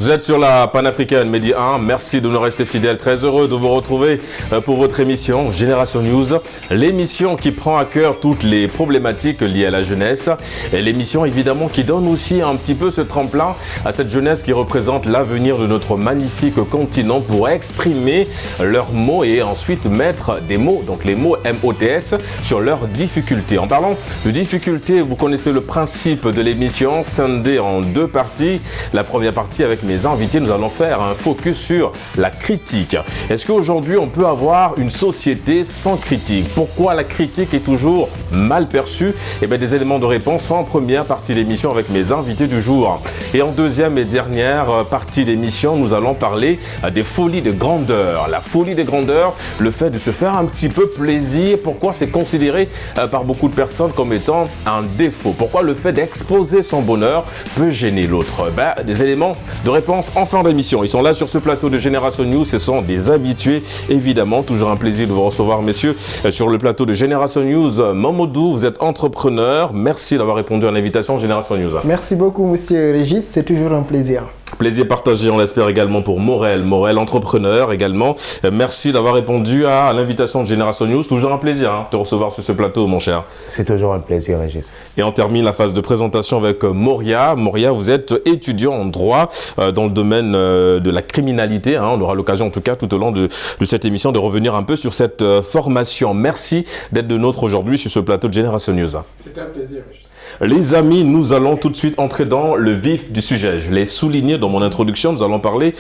Vous êtes sur la panafricaine Medi 1, merci de nous rester fidèles, très heureux de vous retrouver pour votre émission Génération News, l'émission qui prend à cœur toutes les problématiques liées à la jeunesse, et l'émission évidemment qui donne aussi un petit peu ce tremplin à cette jeunesse qui représente l'avenir de notre magnifique continent pour exprimer leurs mots et ensuite mettre des mots, donc les mots MOTS, sur leurs difficultés. En parlant de difficultés, vous connaissez le principe de l'émission, scindée en deux parties. La première partie avec mes invités, nous allons faire un focus sur la critique. Est-ce qu'aujourd'hui on peut avoir une société sans critique? Pourquoi la critique est toujours mal perçue? Eh bien, des éléments de réponse en première partie d'émission avec mes invités du jour. Et en deuxième et dernière partie d'émission, nous allons parler des folies de grandeur. La folie de grandeur, le fait de se faire un petit peu plaisir. Pourquoi c'est considéré par beaucoup de personnes comme étant un défaut? Pourquoi le fait d'exposer son bonheur peut gêner l'autre? Des éléments de réponse en fin d'émission. Ils sont là sur ce plateau de Génération News. Ce sont des habitués, évidemment. Toujours un plaisir de vous recevoir, messieurs, sur le plateau de Génération News. Mamadou, vous êtes entrepreneur. Merci d'avoir répondu à l'invitation Génération News. Merci beaucoup, monsieur Régis. C'est toujours un plaisir. Plaisir partagé, on l'espère également pour Morel, entrepreneur également. Merci d'avoir répondu à l'invitation de Génération News. Toujours un plaisir de te recevoir sur ce plateau, mon cher. C'est toujours un plaisir, Régis. Et on termine la phase de présentation avec Moria. Moria, vous êtes étudiant en droit dans le domaine de la criminalité. On aura l'occasion, en tout cas, tout au long de cette émission, de revenir un peu sur cette formation. Merci d'être de nôtre aujourd'hui sur ce plateau de Génération News. C'était un plaisir, Régis. Les amis, nous allons tout de suite entrer dans le vif du sujet. Je l'ai souligné dans mon introduction, nous allons parler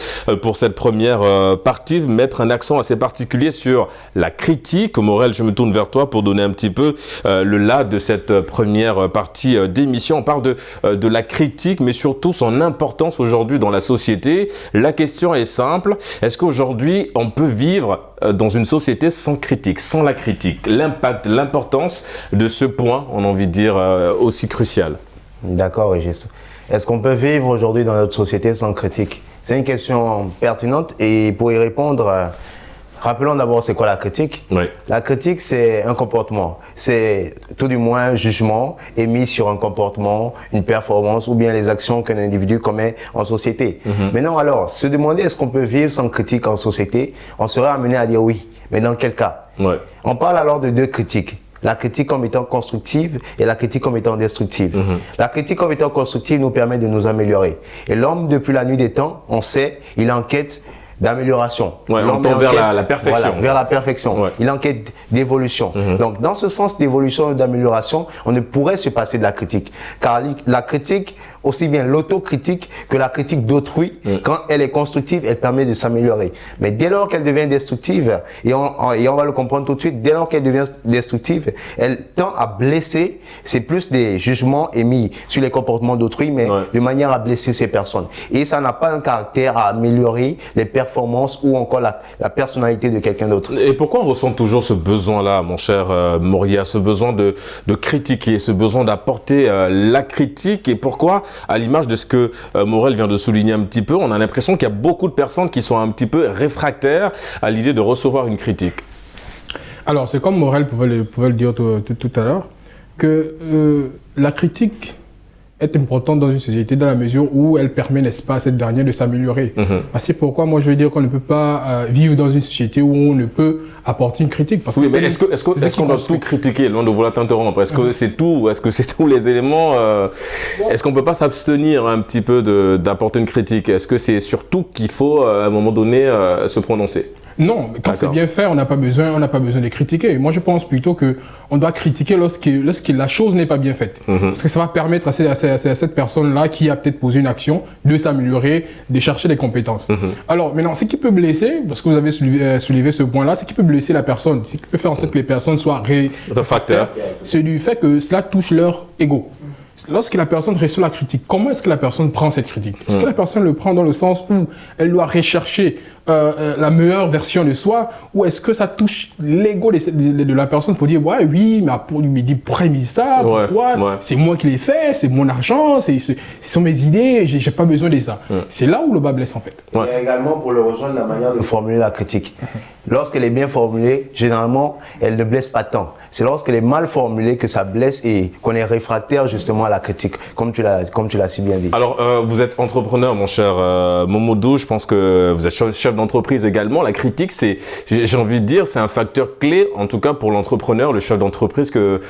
pour cette première partie, mettre un accent assez particulier sur la critique. Morel, je me tourne vers toi pour donner un petit peu le là de cette première partie d'émission. On parle de la critique, mais surtout son importance aujourd'hui dans la société. La question est simple, est-ce qu'aujourd'hui on peut vivre dans une société sans critique, sans la critique? L'impact, l'importance de ce point, on a envie de dire, aussi crucial. D'accord, Régis. Est-ce qu'on peut vivre aujourd'hui dans notre société sans critique? C'est une question pertinente et pour y répondre, rappelons d'abord c'est quoi la critique. Oui. La critique, c'est un comportement. C'est tout du moins un jugement émis sur un comportement, une performance ou bien les actions qu'un individu commet en société. Maintenant, alors, se demander est-ce qu'on peut vivre sans critique en société, on serait amené à dire oui. Mais dans quel cas? On parle alors de deux critiques. La critique comme étant constructive et la critique comme étant destructive. La critique comme étant constructive nous permet de nous améliorer. Et l'homme, depuis la nuit des temps, on sait, il enquête d'amélioration. On tend vers la perfection. Voilà, vers la perfection. Il enquête d'évolution. Donc, dans ce sens d'évolution et d'amélioration, on ne pourrait se passer de la critique. Car la critique, aussi bien l'autocritique que la critique d'autrui, quand elle est constructive, elle permet de s'améliorer. Mais dès lors qu'elle devient destructive, et on va le comprendre tout de suite, dès lors qu'elle devient destructive, elle tend à blesser. C'est plus des jugements émis sur les comportements d'autrui, mais de manière à blesser ces personnes. Et ça n'a pas un caractère à améliorer les performances ou encore la personnalité de quelqu'un d'autre. Et pourquoi on ressent toujours ce besoin-là, mon cher Moria, ce besoin de critiquer, ce besoin d'apporter la critique? Et pourquoi, à l'image de ce que Morel vient de souligner un petit peu, on a l'impression qu'il y a beaucoup de personnes qui sont un petit peu réfractaires à l'idée de recevoir une critique? Alors, c'est comme Morel pouvait le dire tout à l'heure, que la critique est importante dans une société dans la mesure où elle permet, n'est-ce pas, à cette dernière de s'améliorer. C'est pourquoi moi je veux dire qu'on ne peut pas vivre dans une société où on ne peut apporter une critique. Parce oui, que mais est-ce qu'on doit tout critiquer, loin de vouloir t'interrompre? Est-ce que c'est tout? Est-ce que c'est tous les éléments? Est-ce qu'on ne peut pas s'abstenir un petit peu d'apporter une critique? Est-ce que c'est surtout qu'il faut, à un moment donné, se prononcer? Non, mais quand c'est bien fait, on n'a pas besoin de critiquer. Moi, je pense plutôt qu'on doit critiquer lorsque la chose n'est pas bien faite. Parce que ça va permettre à cette personne-là qui a peut-être posé une action de s'améliorer, de chercher des compétences. Alors, maintenant, ce qui peut blesser, parce que vous avez soulevé ce point-là, ce qui peut blesser la personne, ce qui peut faire en sorte que les personnes soient réfractaires, c'est du fait que cela touche leur ego. Lorsque la personne reçoit la critique, comment est-ce que la personne prend cette critique? Est-ce que la personne le prend dans le sens où elle doit rechercher la meilleure version de soi, ou est-ce que ça touche l'ego de la personne pour dire ouais, oui, mais pourquoi il me dit ça, pourquoi, c'est moi qui l'ai fait, c'est mon argent, ce sont mes idées, j'ai pas besoin de ça. C'est là où le bas blesse en fait. Il y a également, pour le rejoindre, la manière de formuler la critique. Lorsqu'elle est bien formulée, généralement, elle ne blesse pas tant. C'est lorsqu'elle est mal formulée que ça blesse et qu'on est réfractaire justement à la critique, comme tu l'as si bien dit. Alors, vous êtes entrepreneur, mon cher Momodou, je pense que vous êtes chef d'entreprise également. La critique, j'ai envie de dire, c'est un facteur clé, en tout cas pour l'entrepreneur, le chef d'entreprise que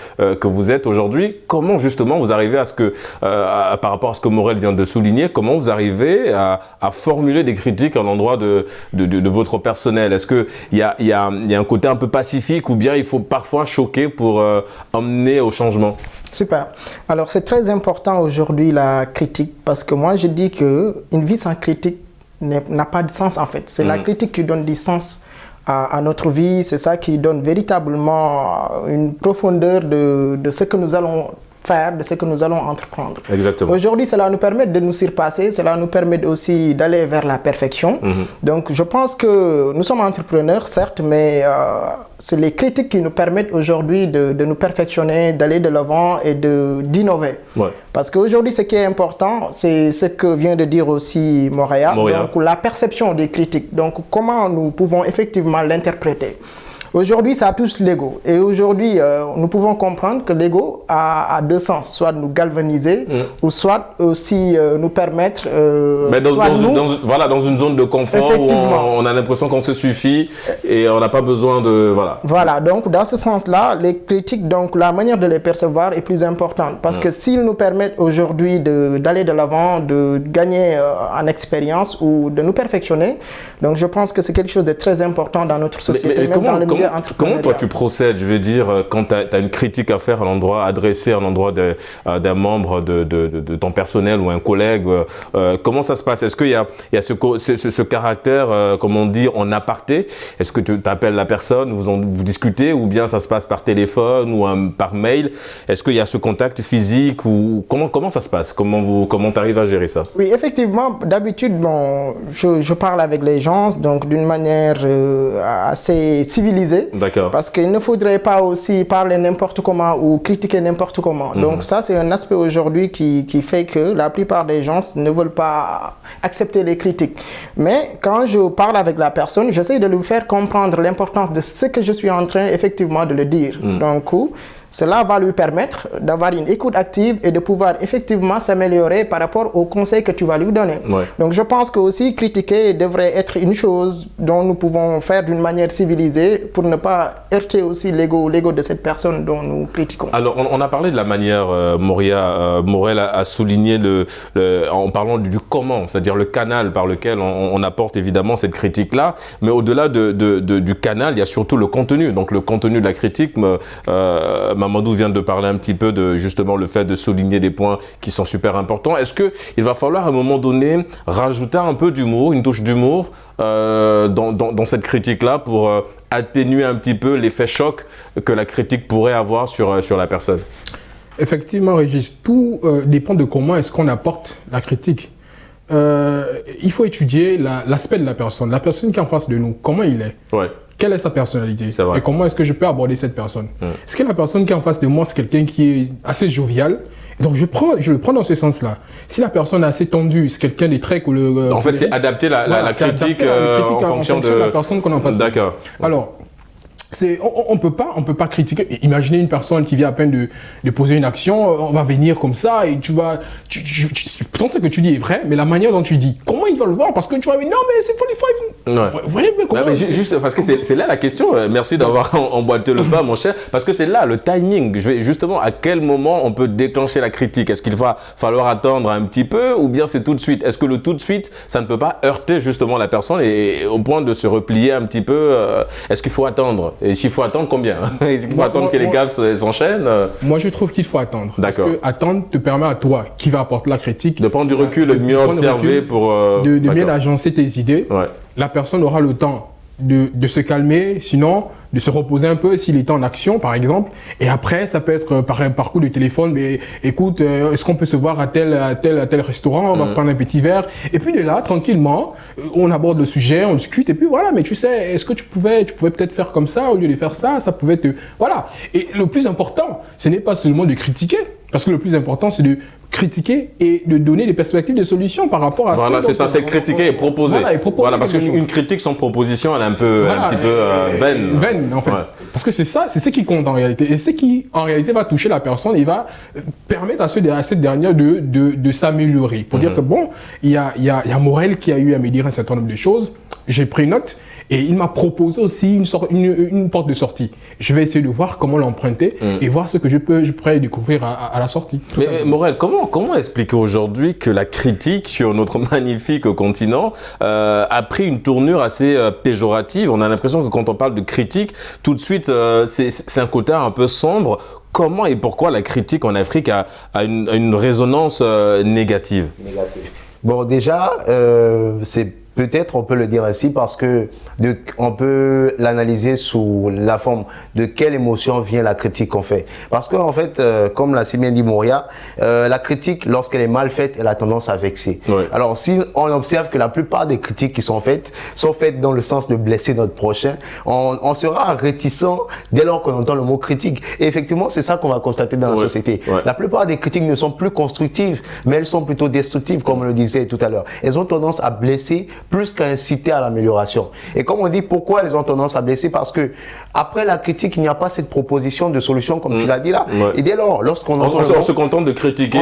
vous êtes aujourd'hui. Comment justement vous arrivez à ce que, par rapport à ce que Morel vient de souligner, comment vous arrivez à formuler des critiques à l'endroit de votre personnel? Est-ce que il y a un côté un peu pacifique ou bien il faut parfois choquer pour emmener au changement? Super. Alors, c'est très important aujourd'hui la critique parce que moi, je dis qu'une vie sans critique n'a pas de sens en fait. C'est la critique qui donne du sens à notre vie. C'est ça qui donne véritablement une profondeur de ce que nous allons faire, de ce que nous allons entreprendre. Exactement. Aujourd'hui, cela nous permet de nous surpasser, cela nous permet aussi d'aller vers la perfection. Donc, je pense que nous sommes entrepreneurs, certes, mais c'est les critiques qui nous permettent aujourd'hui de nous perfectionner, d'aller de l'avant et d'innover. Parce qu'aujourd'hui, ce qui est important, c'est ce que vient de dire aussi Moria. Donc, la perception des critiques. Donc, comment nous pouvons effectivement l'interpréter. Aujourd'hui, ça touche l'ego. Et aujourd'hui, nous pouvons comprendre que l'ego a deux sens. Soit nous galvaniser, ou soit aussi nous permettre... Mais dans une zone de confort où on a l'impression qu'on se suffit et on n'a pas besoin de... Voilà, donc dans ce sens-là, les critiques, donc la manière de les percevoir est plus importante. Parce que s'ils nous permettent aujourd'hui d'aller de l'avant, de gagner en expérience ou de nous perfectionner, donc je pense que c'est quelque chose de très important dans notre société, même dans le milieu. Comment toi tu procèdes, je veux dire, quand tu as une critique à faire adressée à l'endroit d'un membre de ton personnel ou un collègue, comment ça se passe? Est-ce qu'il y a ce caractère, comme on dit, en aparté? Est-ce que tu appelles la personne, vous discutez, ou bien ça se passe par téléphone ou par mail? Est-ce qu'il y a ce contact physique ou comment ça se passe? Comment tu arrives à gérer ça? Oui, effectivement, d'habitude, je parle avec les gens donc d'une manière assez civilisée. Parce qu'il ne faudrait pas aussi parler n'importe comment ou critiquer n'importe comment. Donc ça, c'est un aspect aujourd'hui qui fait que la plupart des gens ne veulent pas accepter les critiques. Mais quand je parle avec la personne, j'essaie de lui faire comprendre l'importance de ce que je suis en train effectivement de le dire. Donc, cela va lui permettre d'avoir une écoute active et de pouvoir effectivement s'améliorer par rapport aux conseils que tu vas lui donner. Donc je pense que aussi critiquer devrait être une chose dont nous pouvons faire d'une manière civilisée pour ne pas heurter aussi l'ego de cette personne dont nous critiquons. Alors on a parlé de la manière, Morel a souligné en parlant du comment, c'est-à-dire le canal par lequel on apporte évidemment cette critique-là, mais au-delà du canal, il y a surtout le contenu. Donc le contenu de la critique, Mamadou vient de parler un petit peu de justement le fait de souligner des points qui sont super importants. Est-ce qu'il va falloir à un moment donné rajouter un peu d'humour, une touche d'humour dans cette critique-là pour atténuer un petit peu l'effet choc que la critique pourrait avoir sur la personne? Effectivement, Régis, tout dépend de comment est-ce qu'on apporte la critique. Il faut étudier l'aspect de la personne qui est en face de nous, comment il est. Quelle est sa personnalité et comment est-ce que je peux aborder cette personne. Est-ce que la personne qui est en face de moi, c'est quelqu'un qui est assez jovial? Et donc je le prends dans ce sens-là. Si la personne est assez tendue, c'est quelqu'un des traits en fait, c'est adapter la critique en fonction de la personne qu'on a en face. D'accord. Alors, on peut pas critiquer. Imaginez une personne qui vient à peine de poser une action, on va venir comme ça et pourtant ce que tu dis est vrai, mais la manière dont tu dis, comment il va le voir? Parce que tu vas dire, non mais c'est 45. Vous voyez bien comment... mais juste parce que c'est là la question, merci d'avoir emboîté le pas mon cher, parce que c'est là le timing. Justement, à quel moment on peut déclencher la critique? Est-ce qu'il va falloir attendre un petit peu ou bien c'est tout de suite? Est-ce que le tout de suite, ça ne peut pas heurter justement la personne et au point de se replier un petit peu? Est-ce qu'il faut attendre? Et s'il faut attendre, combien? Est-ce qu'il faut attendre que les gaffes s'enchaînent? Moi, je trouve qu'il faut attendre. D'accord. Parce que attendre te permet à toi, qui va apporter la critique, de prendre du recul et de mieux observer pour... de mieux agencer tes idées. La personne aura le temps de se calmer, sinon de se reposer un peu s'il est en action, par exemple. Et après, ça peut être par coup de téléphone, mais écoute, est-ce qu'on peut se voir à tel restaurant, on va prendre un petit verre. Et puis de là, tranquillement, on aborde le sujet, on discute, et puis voilà, mais tu sais, est-ce que tu pouvais peut-être faire comme ça, au lieu de faire ça, ça pouvait te... Voilà. Et le plus important, ce n'est pas seulement de critiquer, parce que le plus important, c'est de critiquer et de donner des perspectives de solutions par rapport à ça. Voilà, c'est ça, c'est critiquer et proposer. Voilà, parce qu'une critique sans proposition, elle est un petit peu vaine. Vaine, en fait. Ouais. Parce que c'est ça, c'est ce qui compte en réalité. Et ce qui, en réalité, va toucher la personne et va permettre à cette dernière de s'améliorer. Pour dire que bon, il y a Morel qui a eu à me dire un certain nombre de choses. J'ai pris note. Et il m'a proposé aussi une porte de sortie. Je vais essayer de voir comment l'emprunter et voir ce que je pourrais découvrir à la sortie. Mais Morel, comment expliquer aujourd'hui que la critique sur notre magnifique continent a pris une tournure assez péjorative? On a l'impression que quand on parle de critique, tout de suite, c'est un côté un peu sombre. Comment et pourquoi la critique en Afrique a une résonance négative? Bon, déjà, c'est... Peut-être on peut le dire ainsi parce que on peut l'analyser sous la forme de quelle émotion vient la critique qu'on fait. Parce qu'en fait, comme l'a si bien dit Moria, la critique, lorsqu'elle est mal faite, elle a tendance à vexer. Oui. Alors si on observe que la plupart des critiques qui sont faites dans le sens de blesser notre prochain, on sera réticent dès lors qu'on entend le mot critique. Et effectivement, c'est ça qu'on va constater dans la société. Oui. La plupart des critiques ne sont plus constructives, mais elles sont plutôt destructives, comme on le disait tout à l'heure. Elles ont tendance à blesser plus qu'à inciter à l'amélioration. Et comme on dit, pourquoi elles ont tendance à blesser? Parce que après la critique, il n'y a pas cette proposition de solution, comme tu l'as dit là. Ouais. Et dès lors, lorsqu'on on se contente de critiquer,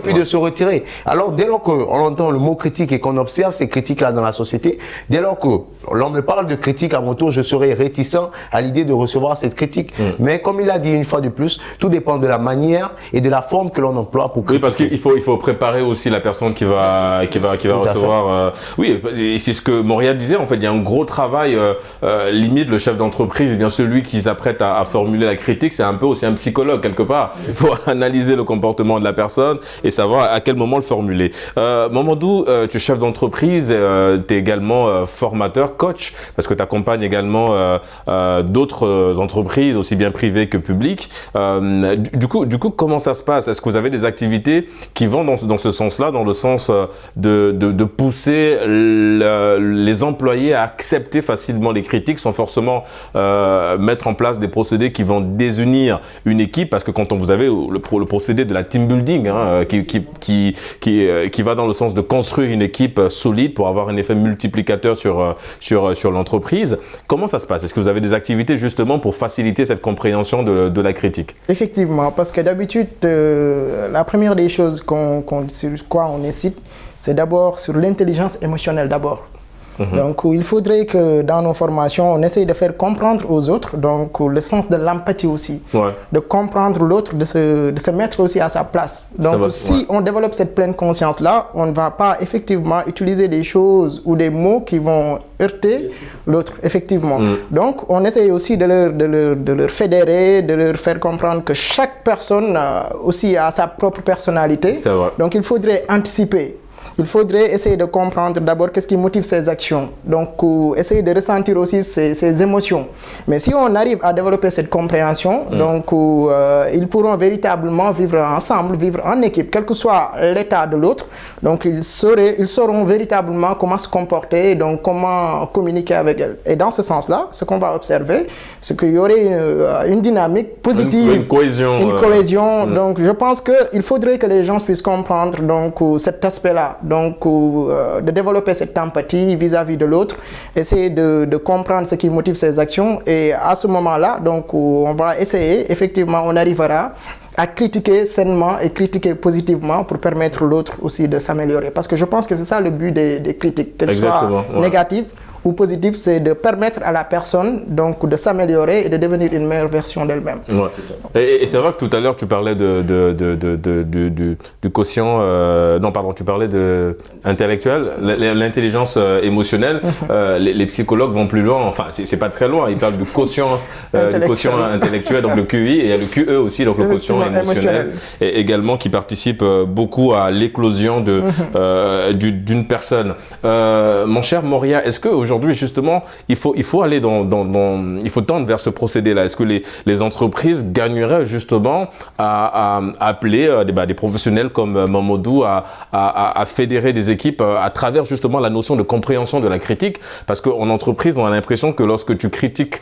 puis de se retirer. Alors dès lors qu'on entend le mot critique et qu'on observe ces critiques-là dans la société, dès lors que l'on me parle de critique à mon tour, je serai réticent à l'idée de recevoir cette critique. Mais comme il a dit une fois de plus, tout dépend de la manière et de la forme que l'on emploie pour critiquer. Oui, parce qu'il faut préparer aussi la personne qui va recevoir. Oui, et c'est ce que Moria disait, en fait, il y a un gros travail, limite le chef d'entreprise, et bien celui qui s'apprête à formuler la critique, c'est un peu aussi un psychologue quelque part. Il faut analyser le comportement de la personne et savoir à quel moment le formuler. Mamadou, tu es chef d'entreprise, tu es également formateur, coach, parce que tu accompagnes également d'autres entreprises, aussi bien privées que publiques. Du coup, comment ça se passe? Est-ce que vous avez des activités qui vont dans ce sens-là, dans le sens de pousser les employés à accepter facilement les critiques sans forcément mettre en place des procédés qui vont désunir une équipe, parce que quand vous avez le procédé de la team building qui va dans le sens de construire une équipe solide pour avoir un effet multiplicateur sur l'entreprise, comment ça se passe? Est-ce que vous avez des activités justement pour faciliter cette compréhension de la critique? Effectivement, parce que d'habitude, la première des choses sur quoi on incite, c'est d'abord sur l'intelligence émotionnelle d'abord. Donc, il faudrait que dans nos formations, on essaye de faire comprendre aux autres, donc le sens de l'empathie aussi, de comprendre l'autre, de se mettre aussi à sa place. Donc, si on développe cette pleine conscience-là, on ne va pas effectivement utiliser des choses ou des mots qui vont heurter l'autre, effectivement. Donc, on essaye aussi de leur fédérer, de leur faire comprendre que chaque personne aussi a sa propre personnalité. Donc, il faudrait anticiper. Il faudrait essayer de comprendre d'abord qu'est-ce qui motive ces actions. Donc, essayer de ressentir aussi ces émotions. Mais si on arrive à développer cette compréhension, donc, ils pourront véritablement vivre ensemble, vivre en équipe, quel que soit l'état de l'autre. Donc, ils sauront véritablement comment se comporter, donc comment communiquer avec elle. Et dans ce sens-là, ce qu'on va observer, c'est qu'il y aurait une dynamique positive. Une cohésion. Une cohésion. Donc, je pense qu'il faudrait que les gens puissent comprendre donc, cet aspect-là. Donc, de développer cette empathie vis-à-vis de l'autre, essayer de comprendre ce qui motive ses actions. Et à ce moment-là, donc, on va essayer, effectivement, on arrivera à critiquer sainement et critiquer positivement pour permettre l'autre aussi de s'améliorer. Parce que je pense que c'est ça le but des critiques, qu'elles soient négatives ou positif, c'est de permettre à la personne donc, de s'améliorer et de devenir une meilleure version d'elle-même. Et c'est vrai que tout à l'heure, tu parlais du quotient, tu parlais de intellectuel, l'intelligence émotionnelle. Les psychologues vont plus loin, enfin, c'est pas très loin, ils parlent du quotient intellectuel, donc le QI, et il y a le QE aussi, donc le quotient émotionnel, et également qui participe beaucoup à l'éclosion d'une personne. Mon cher Moria, est-ce qu'aujourd'hui, aujourd'hui, justement, il faut aller il faut tendre vers ce procédé-là? Est-ce que les entreprises gagneraient justement à appeler des professionnels comme Mamadou à fédérer des équipes à travers justement la notion de compréhension de la critique? Parce qu'en entreprise, on a l'impression que lorsque tu critiques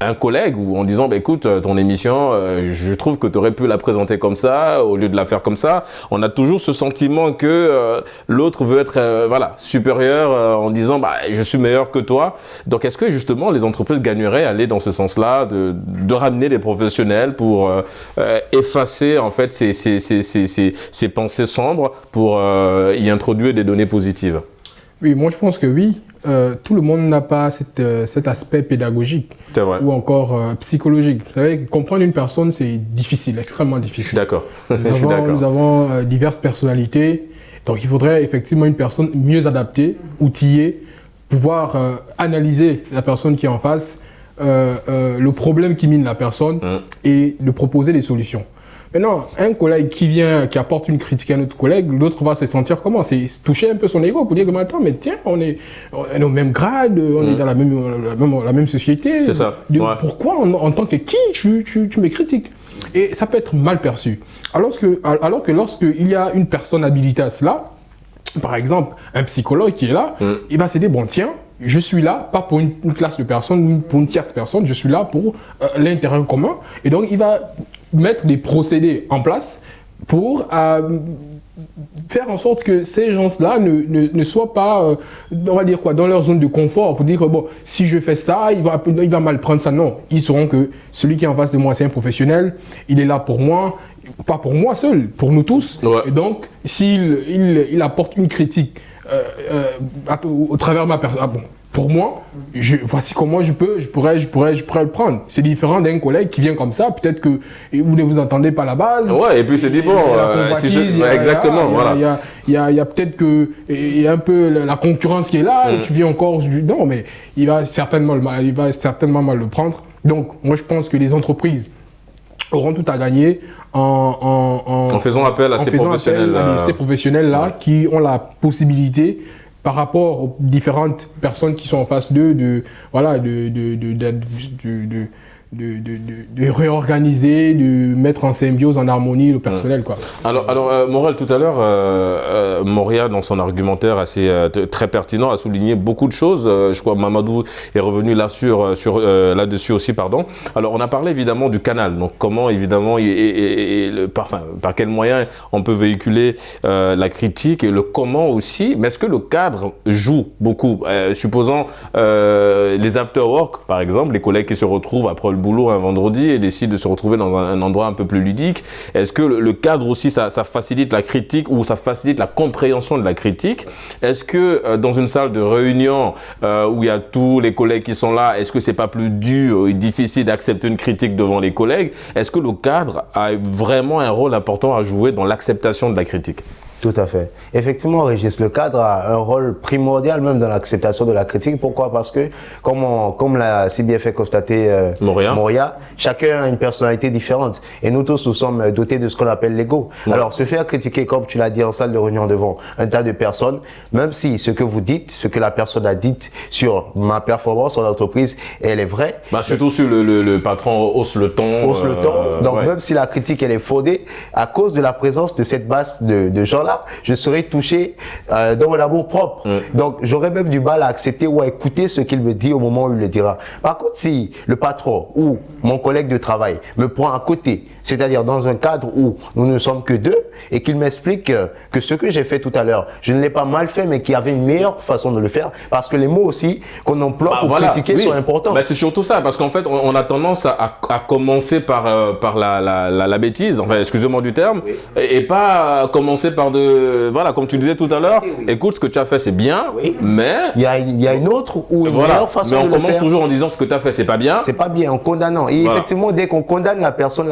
un collègue ou en disant écoute, ton émission, je trouve que tu aurais pu la présenter comme ça au lieu de la faire comme ça, on a toujours ce sentiment que l'autre veut être supérieur en disant je suis meilleur que toi. Donc est-ce que justement les entreprises gagneraient à aller dans ce sens-là, de ramener des professionnels pour effacer en fait ces pensées sombres pour y introduire des données positives? Oui, moi je pense que oui. Tout le monde n'a pas cet aspect pédagogique ou encore psychologique. Vous savez, comprendre une personne, c'est difficile, extrêmement difficile. Je suis d'accord. Nous avons diverses personnalités, donc il faudrait effectivement une personne mieux adaptée, outillée, pouvoir analyser la personne qui est en face, le problème qui mine la personne et de proposer des solutions. Maintenant, un collègue qui apporte une critique à un autre collègue, l'autre va se sentir comment? C'est toucher un peu son ego pour dire que attends, mais tiens, on est au même grade, on est dans la même société. C'est ça. Pourquoi en tant que qui tu me critiques? Et ça peut être mal perçu. Alors que lorsqu'il y a une personne habilitée à cela, par exemple, un psychologue qui est là, il va se dire bon tiens, je suis là, pas pour une classe de personnes, pour une tierce personne, je suis là pour l'intérêt commun. Et donc, il va mettre des procédés en place pour faire en sorte que ces gens-là ne soient pas, on va dire quoi, dans leur zone de confort, pour dire que bon, si je fais ça, il va mal prendre ça. Non, ils sauront que celui qui est en face de moi, c'est un professionnel, il est là pour moi, pas pour moi seul, pour nous tous. Ouais. Et donc, s'il apporte une critique au travers de ma personne, pour moi, voici comment je pourrais le prendre. C'est différent d'un collègue qui vient comme ça, peut-être que vous ne vous entendez pas à la base. Ouais, et puis c'est dit bon, exactement, voilà. Il y a peut-être que il y a un peu la concurrence qui est là, et tu viens encore non, mais il va certainement mal le prendre. Donc, moi je pense que les entreprises auront tout à gagner en faisant appel à ces professionnels-là qui ont la possibilité, par rapport aux différentes personnes qui sont en face d'eux, de réorganiser, de mettre en symbiose, en harmonie le personnel, quoi. Alors Morel, tout à l'heure, Moria, dans son argumentaire assez très pertinent, a souligné beaucoup de choses. Je crois que Mamadou est revenu là-dessus aussi, pardon. Alors, on a parlé évidemment du canal. Donc, comment, évidemment, par quels moyens on peut véhiculer la critique et le comment aussi. Mais est-ce que le cadre joue beaucoup? Supposons les after-work, par exemple, les collègues qui se retrouvent après le boulot un vendredi et décident de se retrouver dans un endroit un peu plus ludique. Est-ce que le cadre aussi, ça facilite la critique ou ça facilite la compréhension de la critique? Est-ce que dans une salle de réunion où il y a tous les collègues qui sont là, est-ce que c'est pas plus dur et difficile d'accepter une critique devant les collègues? Est-ce que le cadre a vraiment un rôle important à jouer dans l'acceptation de la critique? Tout à fait. Effectivement, Régis, le cadre a un rôle primordial même dans l'acceptation de la critique. Pourquoi? Parce que, comme l'a si bien fait constater Moria, chacun a une personnalité différente. Et nous tous, nous sommes dotés de ce qu'on appelle l'ego. Ouais. Alors, se faire critiquer, comme tu l'as dit en salle de réunion devant un tas de personnes, même si ce que vous dites, ce que la personne a dit sur ma performance en entreprise, elle est vraie. Surtout si le patron hausse le ton. Donc, même si la critique, elle est fondée, à cause de la présence de cette masse de gens je serai touché dans mon amour propre. Donc, j'aurais même du mal à accepter ou à écouter ce qu'il me dit au moment où il le dira. Par contre, si le patron ou mon collègue de travail me prend à côté, c'est-à-dire dans un cadre où nous ne sommes que deux, et qu'il m'explique que ce que j'ai fait tout à l'heure, je ne l'ai pas mal fait, mais qu'il y avait une meilleure façon de le faire, parce que les mots aussi qu'on emploie pour critiquer sont importants. C'est surtout ça, parce qu'en fait, on a tendance à commencer par la bêtise, enfin, excusez-moi du terme, et pas commencer par comme tu disais tout à l'heure, écoute, ce que tu as fait, c'est bien, mais... Il y a une autre ou une meilleure façon de le faire. Mais on commence toujours en disant ce que tu as fait, c'est pas bien. C'est pas bien, en condamnant. Et effectivement, dès qu'on condamne la personne,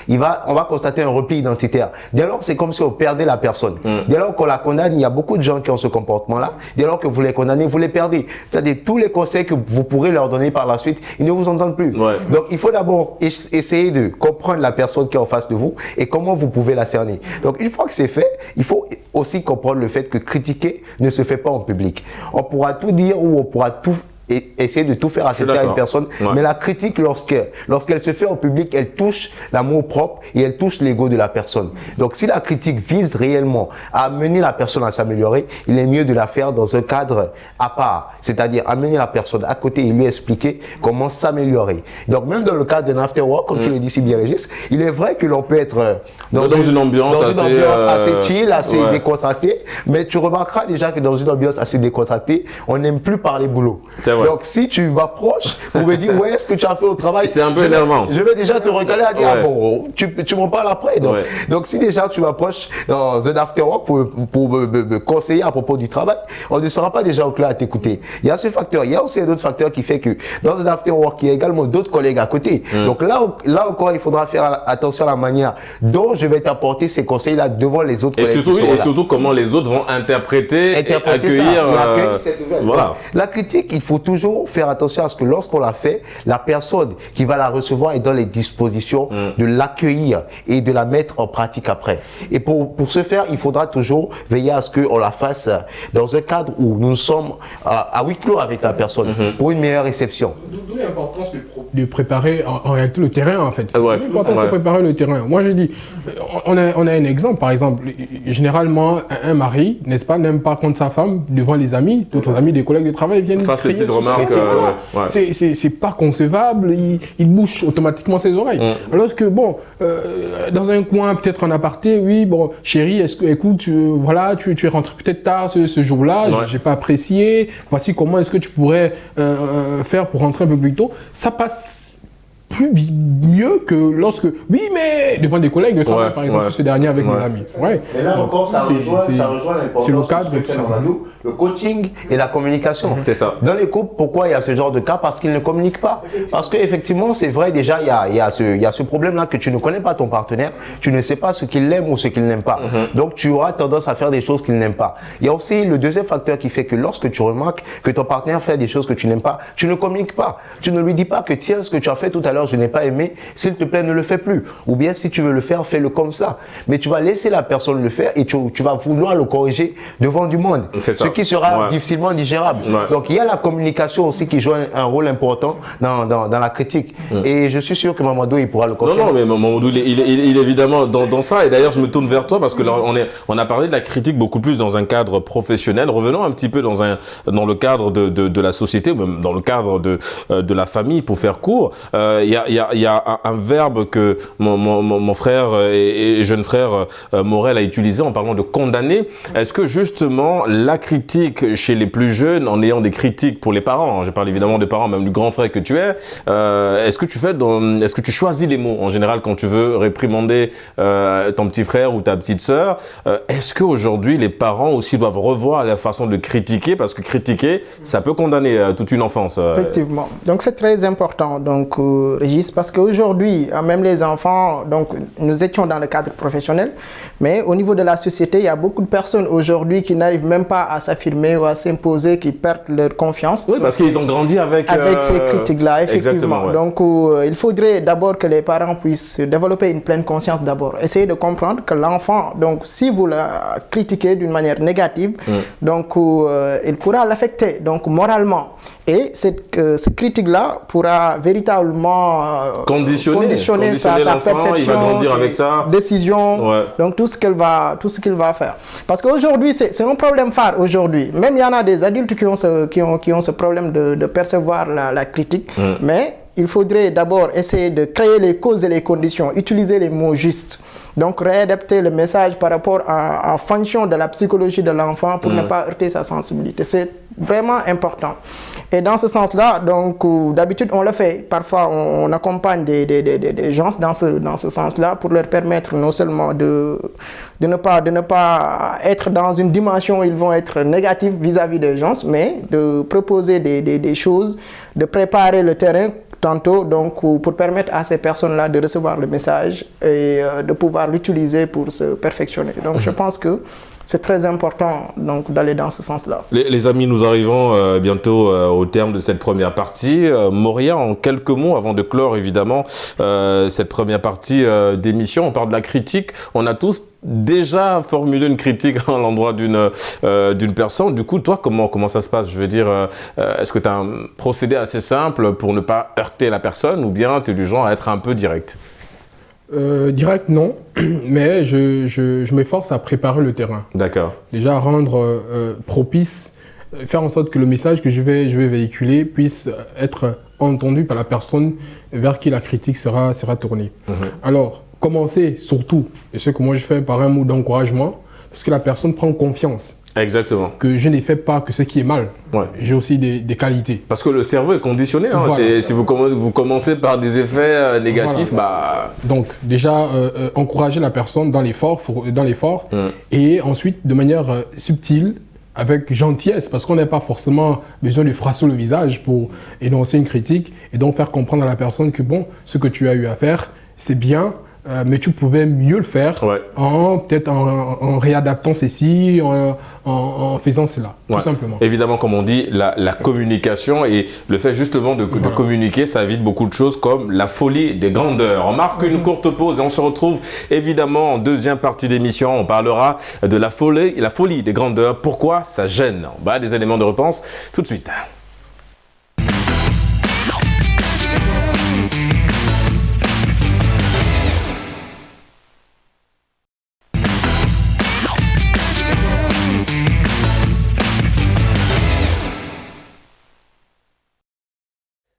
on va constater un repli identitaire. Dès lors, c'est comme si on perdait la personne. Dès lors qu'on la condamne, il y a beaucoup de gens qui ont ce comportement-là. Dès lors que vous les condamnez, vous les perdez. C'est-à-dire, tous les conseils que vous pourrez leur donner par la suite, ils ne vous entendent plus. Donc, il faut d'abord essayer de comprendre la personne qui est en face de vous et comment vous pouvez la cerner. Donc, une fois que c'est fait, il faut aussi comprendre le fait que critiquer ne se fait pas en public. On pourra tout dire ou on pourra tout essayer de tout faire accepter à une personne, mais la critique, lorsqu'elle se fait en public, elle touche l'amour propre et elle touche l'ego de la personne. Donc si la critique vise réellement à amener la personne à s'améliorer, il est mieux de la faire dans un cadre à part, c'est-à-dire amener la personne à côté et lui expliquer comment s'améliorer. Donc même dans le cadre d'un after work, comme tu le dis si bien Régis, il est vrai que l'on peut être dans une ambiance assez chill, assez décontractée, mais tu remarqueras déjà que dans une ambiance assez décontractée, on n'aime plus parler boulot. Donc, si tu m'approches pour me dire, ouais, est-ce que tu as fait au travail? C'est un peu énervant. Je vais déjà te recaler à dire, ah bon, tu m'en parles après. Donc, si déjà tu m'approches dans un after-work pour me conseiller à propos du travail, on ne sera pas déjà au clair à t'écouter. Il y a ce facteur. Il y a aussi un autre facteur qui fait que dans un after-work, il y a également d'autres collègues à côté. Donc, là encore, il faudra faire attention à la manière dont je vais t'apporter ces conseils-là devant les autres collègues. Et surtout, comment les autres vont interpréter et accueillir cette nouvelle. Voilà. La critique, il faut toujours faire attention à ce que lorsqu'on la fait, la personne qui va la recevoir est dans les dispositions de l'accueillir et de la mettre en pratique après. Et pour ce faire, il faudra toujours veiller à ce qu'on la fasse dans un cadre où nous sommes à huis clos avec la personne pour une meilleure réception. D'où l'importance de préparer en réalité le terrain en fait. L'importance de préparer le terrain. Moi je dis, on a un exemple par exemple, généralement un mari, n'est-ce pas, n'aime pas contre sa femme devant les amis, d'autres amis, des collègues de travail viennent crier sur c'est pas concevable, il bouche automatiquement ses oreilles. Alors que bon, dans un coin, peut-être en aparté, oui, bon, chérie, écoute, tu es rentré peut-être tard ce jour-là, j'ai pas apprécié, voici comment est-ce que tu pourrais faire pour rentrer un peu plus tôt. Ça passe mieux que lorsque, oui, mais devant des collègues de travail, par exemple, ce dernier avec mes amis. Et là encore, ça rejoint l'importance le cadre de le coaching et la communication. C'est ça. Dans les couples, pourquoi il y a ce genre de cas? Parce qu'ils ne communiquent pas. Parce qu'effectivement, c'est vrai, déjà, il y a ce problème-là que tu ne connais pas ton partenaire, tu ne sais pas ce qu'il aime ou ce qu'il n'aime pas. Donc, tu auras tendance à faire des choses qu'il n'aime pas. Il y a aussi le deuxième facteur qui fait que lorsque tu remarques que ton partenaire fait des choses que tu n'aimes pas, tu ne communiques pas. Tu ne lui dis pas que tiens, ce que tu as fait tout à l'heure, je n'ai pas aimé, s'il te plaît, ne le fais plus. Ou bien, si tu veux le faire, fais-le comme ça. Mais tu vas laisser la personne le faire et tu vas vouloir le corriger devant du monde. Ce qui sera difficilement digérable. Donc, il y a la communication aussi qui joue un rôle important dans la critique. Et je suis sûr que Mamadou, il pourra le confirmer. Non, mais Mamadou, il est évidemment dans ça. Et d'ailleurs, je me tourne vers toi parce que là, on a parlé de la critique beaucoup plus dans un cadre professionnel. Revenons un petit peu dans le cadre de la société, ou même dans le cadre de la famille, pour faire court. Il y a un verbe que mon frère et jeune frère Morel a utilisé en parlant de condamner. Est-ce que justement la critique chez les plus jeunes, en ayant des critiques pour les parents, je parle évidemment des parents, même du grand frère que tu es, est-ce que tu choisis les mots en général quand tu veux réprimander ton petit frère ou ta petite sœur? Est-ce qu'aujourd'hui les parents aussi doivent revoir la façon de critiquer, parce que critiquer, ça peut condamner toute une enfance. Effectivement. Donc c'est très important. Donc Régis, parce qu'aujourd'hui, même les enfants, donc nous étions dans le cadre professionnel, mais au niveau de la société, il y a beaucoup de personnes aujourd'hui qui n'arrivent même pas à s'affirmer ou à s'imposer, qui perdent leur confiance. Oui, parce qu'ils ont grandi avec ces critiques-là, effectivement. Donc il faudrait d'abord que les parents puissent développer une pleine conscience d'abord. Essayer de comprendre que l'enfant, donc si vous le critiquez d'une manière négative, donc il pourra l'affecter, donc moralement. Et cette critique-là pourra véritablement conditionner sa perception, il va grandir avec ça. Décision, donc tout ce qu'il va faire. Parce qu'aujourd'hui, c'est un problème phare aujourd'hui. Même il y en a des adultes qui ont ce problème de percevoir la critique, mais il faudrait d'abord essayer de créer les causes et les conditions, utiliser les mots justes. Donc, réadapter le message par rapport en fonction de la psychologie de l'enfant pour ne pas heurter sa sensibilité. C'est vraiment important. Et dans ce sens-là, donc, d'habitude, on le fait. Parfois, on accompagne des gens dans ce sens-là pour leur permettre non seulement de ne pas être dans une dimension où ils vont être négatifs vis-à-vis des gens, mais de proposer des choses, de préparer le terrain tantôt, donc pour permettre à ces personnes-là de recevoir le message et de pouvoir l'utiliser pour se perfectionner. Donc je pense que c'est très important donc d'aller dans ce sens-là. Les amis, nous arrivons bientôt au terme de cette première partie. Moria, en quelques mots, avant de clore évidemment cette première partie d'émission, on parle de la critique. On a tous déjà formulé une critique à l'endroit d'une personne. Du coup, toi, comment ça se passe? Je veux dire, est-ce que tu as un procédé assez simple pour ne pas heurter la personne ou bien tu es du genre à être un peu direct? Direct, non, mais je m'efforce à préparer le terrain. D'accord. Déjà, rendre propice, faire en sorte que le message que je vais véhiculer puisse être entendu par la personne vers qui la critique sera tournée. Alors, commencer surtout, et ce que moi je fais par un mot d'encouragement, parce que la personne prend confiance. Exactement. Que je n'ai fait pas que ce qui est mal. Ouais. J'ai aussi des qualités. Parce que le cerveau est conditionné. Hein. Voilà. Si vous commencez par des effets négatifs, voilà. Donc déjà, encourager la personne dans l'effort, et ensuite de manière subtile, avec gentillesse, parce qu'on n'a pas forcément besoin de froisser le visage pour énoncer une critique, et donc faire comprendre à la personne que bon, ce que tu as eu à faire, c'est bien, mais tu pouvais mieux le faire, peut-être en réadaptant ceci, en faisant cela, tout simplement. Évidemment, comme on dit, la communication et le fait justement de communiquer, ça évite beaucoup de choses comme la folie des grandeurs. On marque une courte pause et on se retrouve évidemment en deuxième partie d'émission. On parlera de la folie des grandeurs. Pourquoi ça gêne? Des éléments de réponse tout de suite.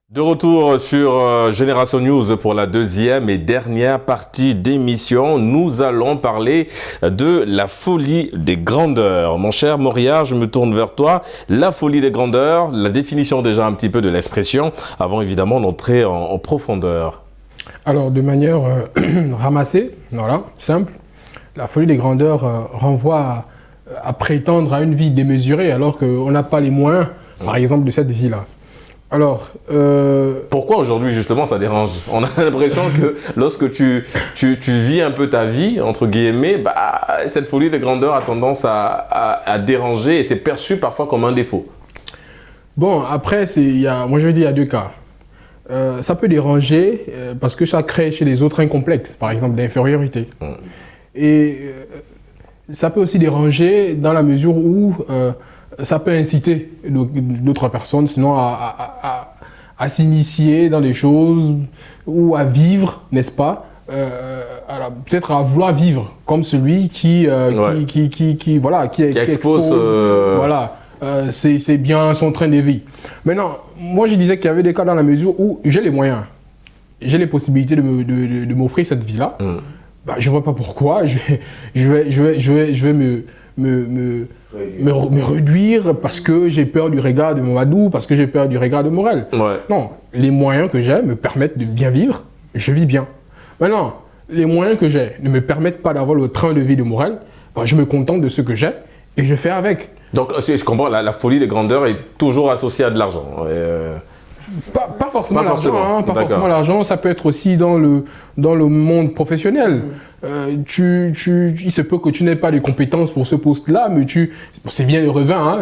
De retour sur Génération News pour la deuxième et dernière partie d'émission. Nous allons parler de la folie des grandeurs. Mon cher Moria, je me tourne vers toi. La folie des grandeurs, la définition déjà un petit peu de l'expression, avant évidemment d'entrer en profondeur. Alors, de manière ramassée, voilà, simple, la folie des grandeurs renvoie à prétendre à une vie démesurée alors qu'on n'a pas les moyens, par exemple, de cette vie-là. Alors, pourquoi aujourd'hui justement ça dérange? On a l'impression que lorsque tu vis un peu ta vie, entre guillemets, cette folie de grandeur a tendance à déranger et c'est perçu parfois comme un défaut. Bon, après, moi je veux dire, il y a deux cas. Ça peut déranger parce que ça crée chez les autres un complexe, par exemple d'infériorité. Et ça peut aussi déranger dans la mesure où ça peut inciter d'autres personnes sinon à s'initier dans des choses ou à vivre, n'est-ce pas, peut-être à vouloir vivre comme celui qui expose c'est bien son train de vie. Maintenant, moi je disais qu'il y avait des cas dans la mesure où j'ai les moyens, j'ai les possibilités de m'offrir cette vie-là. Je ne vois pas pourquoi je vais me réduire parce que j'ai peur du regard de Mamadou, parce que j'ai peur du regard de Morel. Non, les moyens que j'ai me permettent de bien vivre, je vis bien. Maintenant, les moyens que j'ai ne me permettent pas d'avoir le train de vie de Morel, je me contente de ce que j'ai et je fais avec. Donc, je comprends, la folie des grandeurs est toujours associée à de l'argent. Pas forcément l'argent, pas forcément l'argent, ça peut être aussi dans le monde professionnel. Il se peut que tu n'aies pas les compétences pour ce poste-là, mais c'est bien le revin,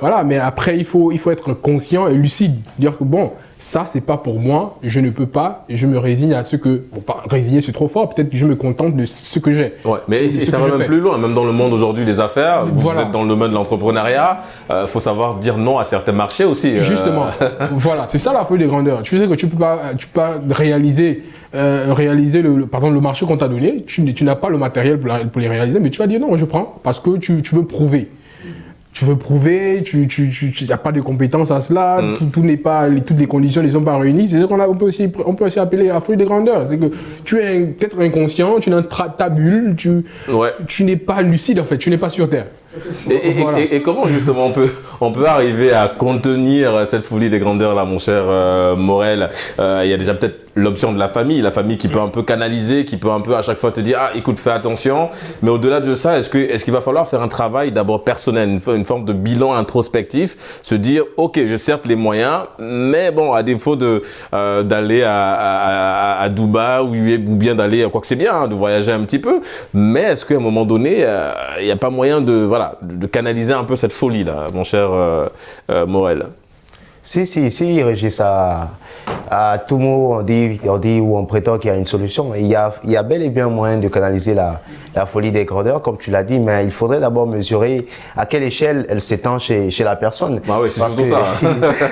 voilà. Mais après, il faut être conscient et lucide, dire que bon, ça c'est pas pour moi, je ne peux pas, je me résigne à ce que, pas résigner c'est trop fort, peut-être que je me contente de ce que j'ai. Mais ça va même plus loin, même dans le monde aujourd'hui des affaires, vous êtes dans le domaine de l'entrepreneuriat, faut savoir dire non à certains marchés aussi. Justement, voilà, c'est ça la folie des grandeurs. Tu sais que tu peux pas réaliser le marché qu'on t'a donné, tu n'as pas le matériel pour les réaliser, mais tu vas dire non, je prends parce que tu veux prouver. Tu veux prouver, tu n'as pas de compétences à cela, tout n'est pas, toutes les conditions ne sont pas réunies. C'est ce on peut aussi appeler la folie des grandeurs. C'est que tu es peut-être inconscient, tu es dans ta bulle, tu n'es pas lucide en fait, tu n'es pas sur terre. Et comment justement on peut arriver à contenir cette folie des grandeurs là, mon cher Morel? Il y a déjà peut-être l'option de la famille qui peut un peu canaliser, qui peut un peu à chaque fois te dire ah écoute fais attention, mais au-delà de ça est-ce qu'il va falloir faire un travail d'abord personnel, une forme de bilan introspectif, se dire ok j'ai certes les moyens, mais bon à défaut d'aller à Dubaï ou bien d'aller quoi que c'est bien de voyager un petit peu, mais est-ce qu'à un moment donné il n'y a pas moyen de canaliser un peu cette folie là, mon cher Morel? Si, Régis, à tout mot, on dit ou on prétend qu'il y a une solution. Il y a bel et bien moyen de canaliser la folie des grandeurs, comme tu l'as dit, mais il faudrait d'abord mesurer à quelle échelle elle s'étend chez la personne. Ah oui, c'est surtout ça.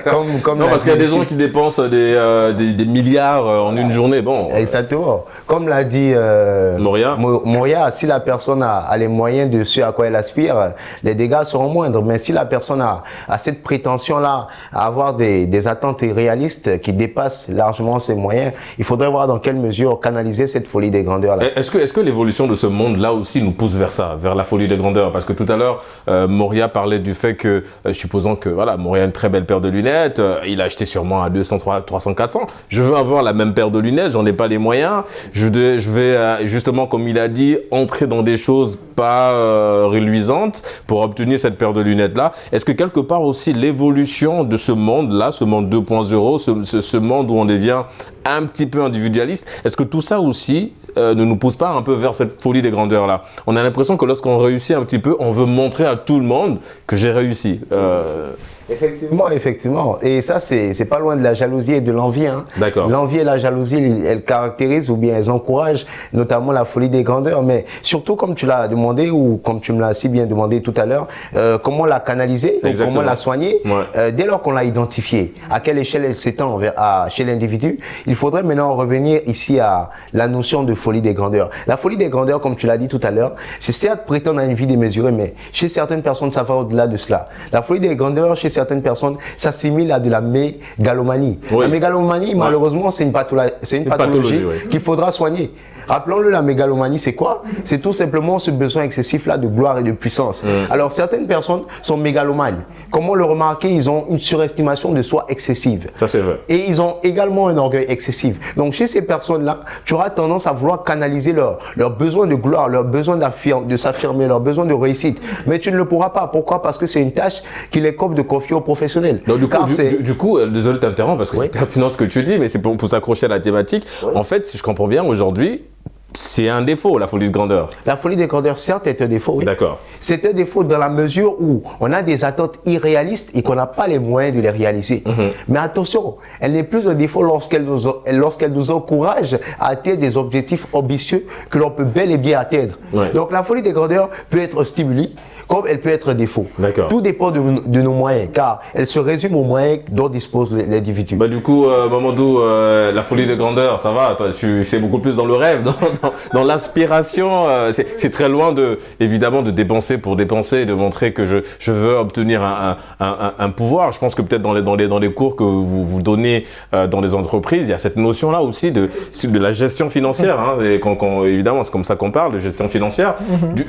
Parce qu'il y a des gens qui dépensent des milliards en une journée. Bon. Exactement. Comme l'a dit Moria, si la personne a les moyens de ce à quoi elle aspire, les dégâts seront moindres. Mais si la personne a cette prétention-là, à avoir des attentes irréalistes qui dépassent largement ses moyens, il faudrait voir dans quelle mesure canaliser cette folie des grandeurs-là. Est-ce que l'évolution de ce monde-là aussi nous pousse vers ça, vers la folie des grandeurs? Parce que tout à l'heure, Moria parlait du fait que, supposons que voilà, Moria a une très belle paire de lunettes, il a acheté sûrement à 200, 300, 400. Je veux avoir la même paire de lunettes, j'en ai pas les moyens. Je vais justement, comme il a dit, entrer dans des choses pas reluisantes pour obtenir cette paire de lunettes-là. Est-ce que quelque part aussi l'évolution de ce monde-là, ce monde 2.0, ce monde où on devient un petit peu individualiste, est-ce que tout ça aussi ne nous pousse pas un peu vers cette folie des grandeurs-là? On a l'impression que lorsqu'on réussit un petit peu, on veut montrer à tout le monde que j'ai réussi. Effectivement. Et ça, c'est pas loin de la jalousie et de l'envie. Hein. D'accord. L'envie et la jalousie, elles caractérisent ou bien elles encouragent notamment la folie des grandeurs. Mais surtout, comme tu l'as demandé ou comme tu me l'as si bien demandé tout à l'heure, comment la canaliser, comment la soigner. Ouais. Dès lors qu'on l'a identifiée, à quelle échelle elle s'étend chez l'individu, il faudrait maintenant revenir ici à la notion de folie des grandeurs. La folie des grandeurs, comme tu l'as dit tout à l'heure, c'est certes prétendre à une vie démesurée, mais chez certaines personnes, ça va au-delà de cela. La folie des grandeurs, chez certaines personnes, s'assimile à de la mégalomanie. Oui. La mégalomanie, malheureusement, c'est une pathologie qu'il faudra soigner. Rappelons-le, la mégalomanie, c'est quoi? C'est tout simplement ce besoin excessif-là de gloire et de puissance. Alors, certaines personnes sont mégalomanes. Comment le remarquer? Ils ont une surestimation de soi excessive. Ça, c'est vrai. Et ils ont également un orgueil excessif. Donc, chez ces personnes-là, tu auras tendance à vouloir canaliser leur besoin de gloire, leur besoin de s'affirmer, leur besoin de réussite. Mais tu ne le pourras pas. Pourquoi? Parce que c'est une tâche qui les coupe de confier aux professionnels. Donc, du coup, désolé de t'interrompre parce que c'est pertinent ce que tu dis, mais c'est pour s'accrocher à la thématique. Oui. En fait, si je comprends bien, aujourd'hui, c'est un défaut, la folie de grandeur. La folie de grandeur, certes, est un défaut, oui. D'accord. C'est un défaut dans la mesure où on a des attentes irréalistes et qu'on n'a pas les moyens de les réaliser. Mais attention, elle n'est plus un défaut lorsqu'elle nous encourage à atteindre des objectifs ambitieux que l'on peut bel et bien atteindre. Ouais. Donc la folie de grandeur peut être stimulée, comme elle peut être un défaut. Tout dépend de nos moyens, car elle se résume aux moyens dont dispose l'individu. Bah, du coup, Mamadou, la folie de grandeur, ça va, c'est beaucoup plus dans le rêve, dans l'aspiration. C'est très loin évidemment de dépenser pour dépenser, de montrer que je veux obtenir un pouvoir. Je pense que peut-être dans les cours que vous donnez dans les entreprises, il y a cette notion-là aussi de la gestion financière. Hein, et évidemment, c'est comme ça qu'on parle, de gestion financière.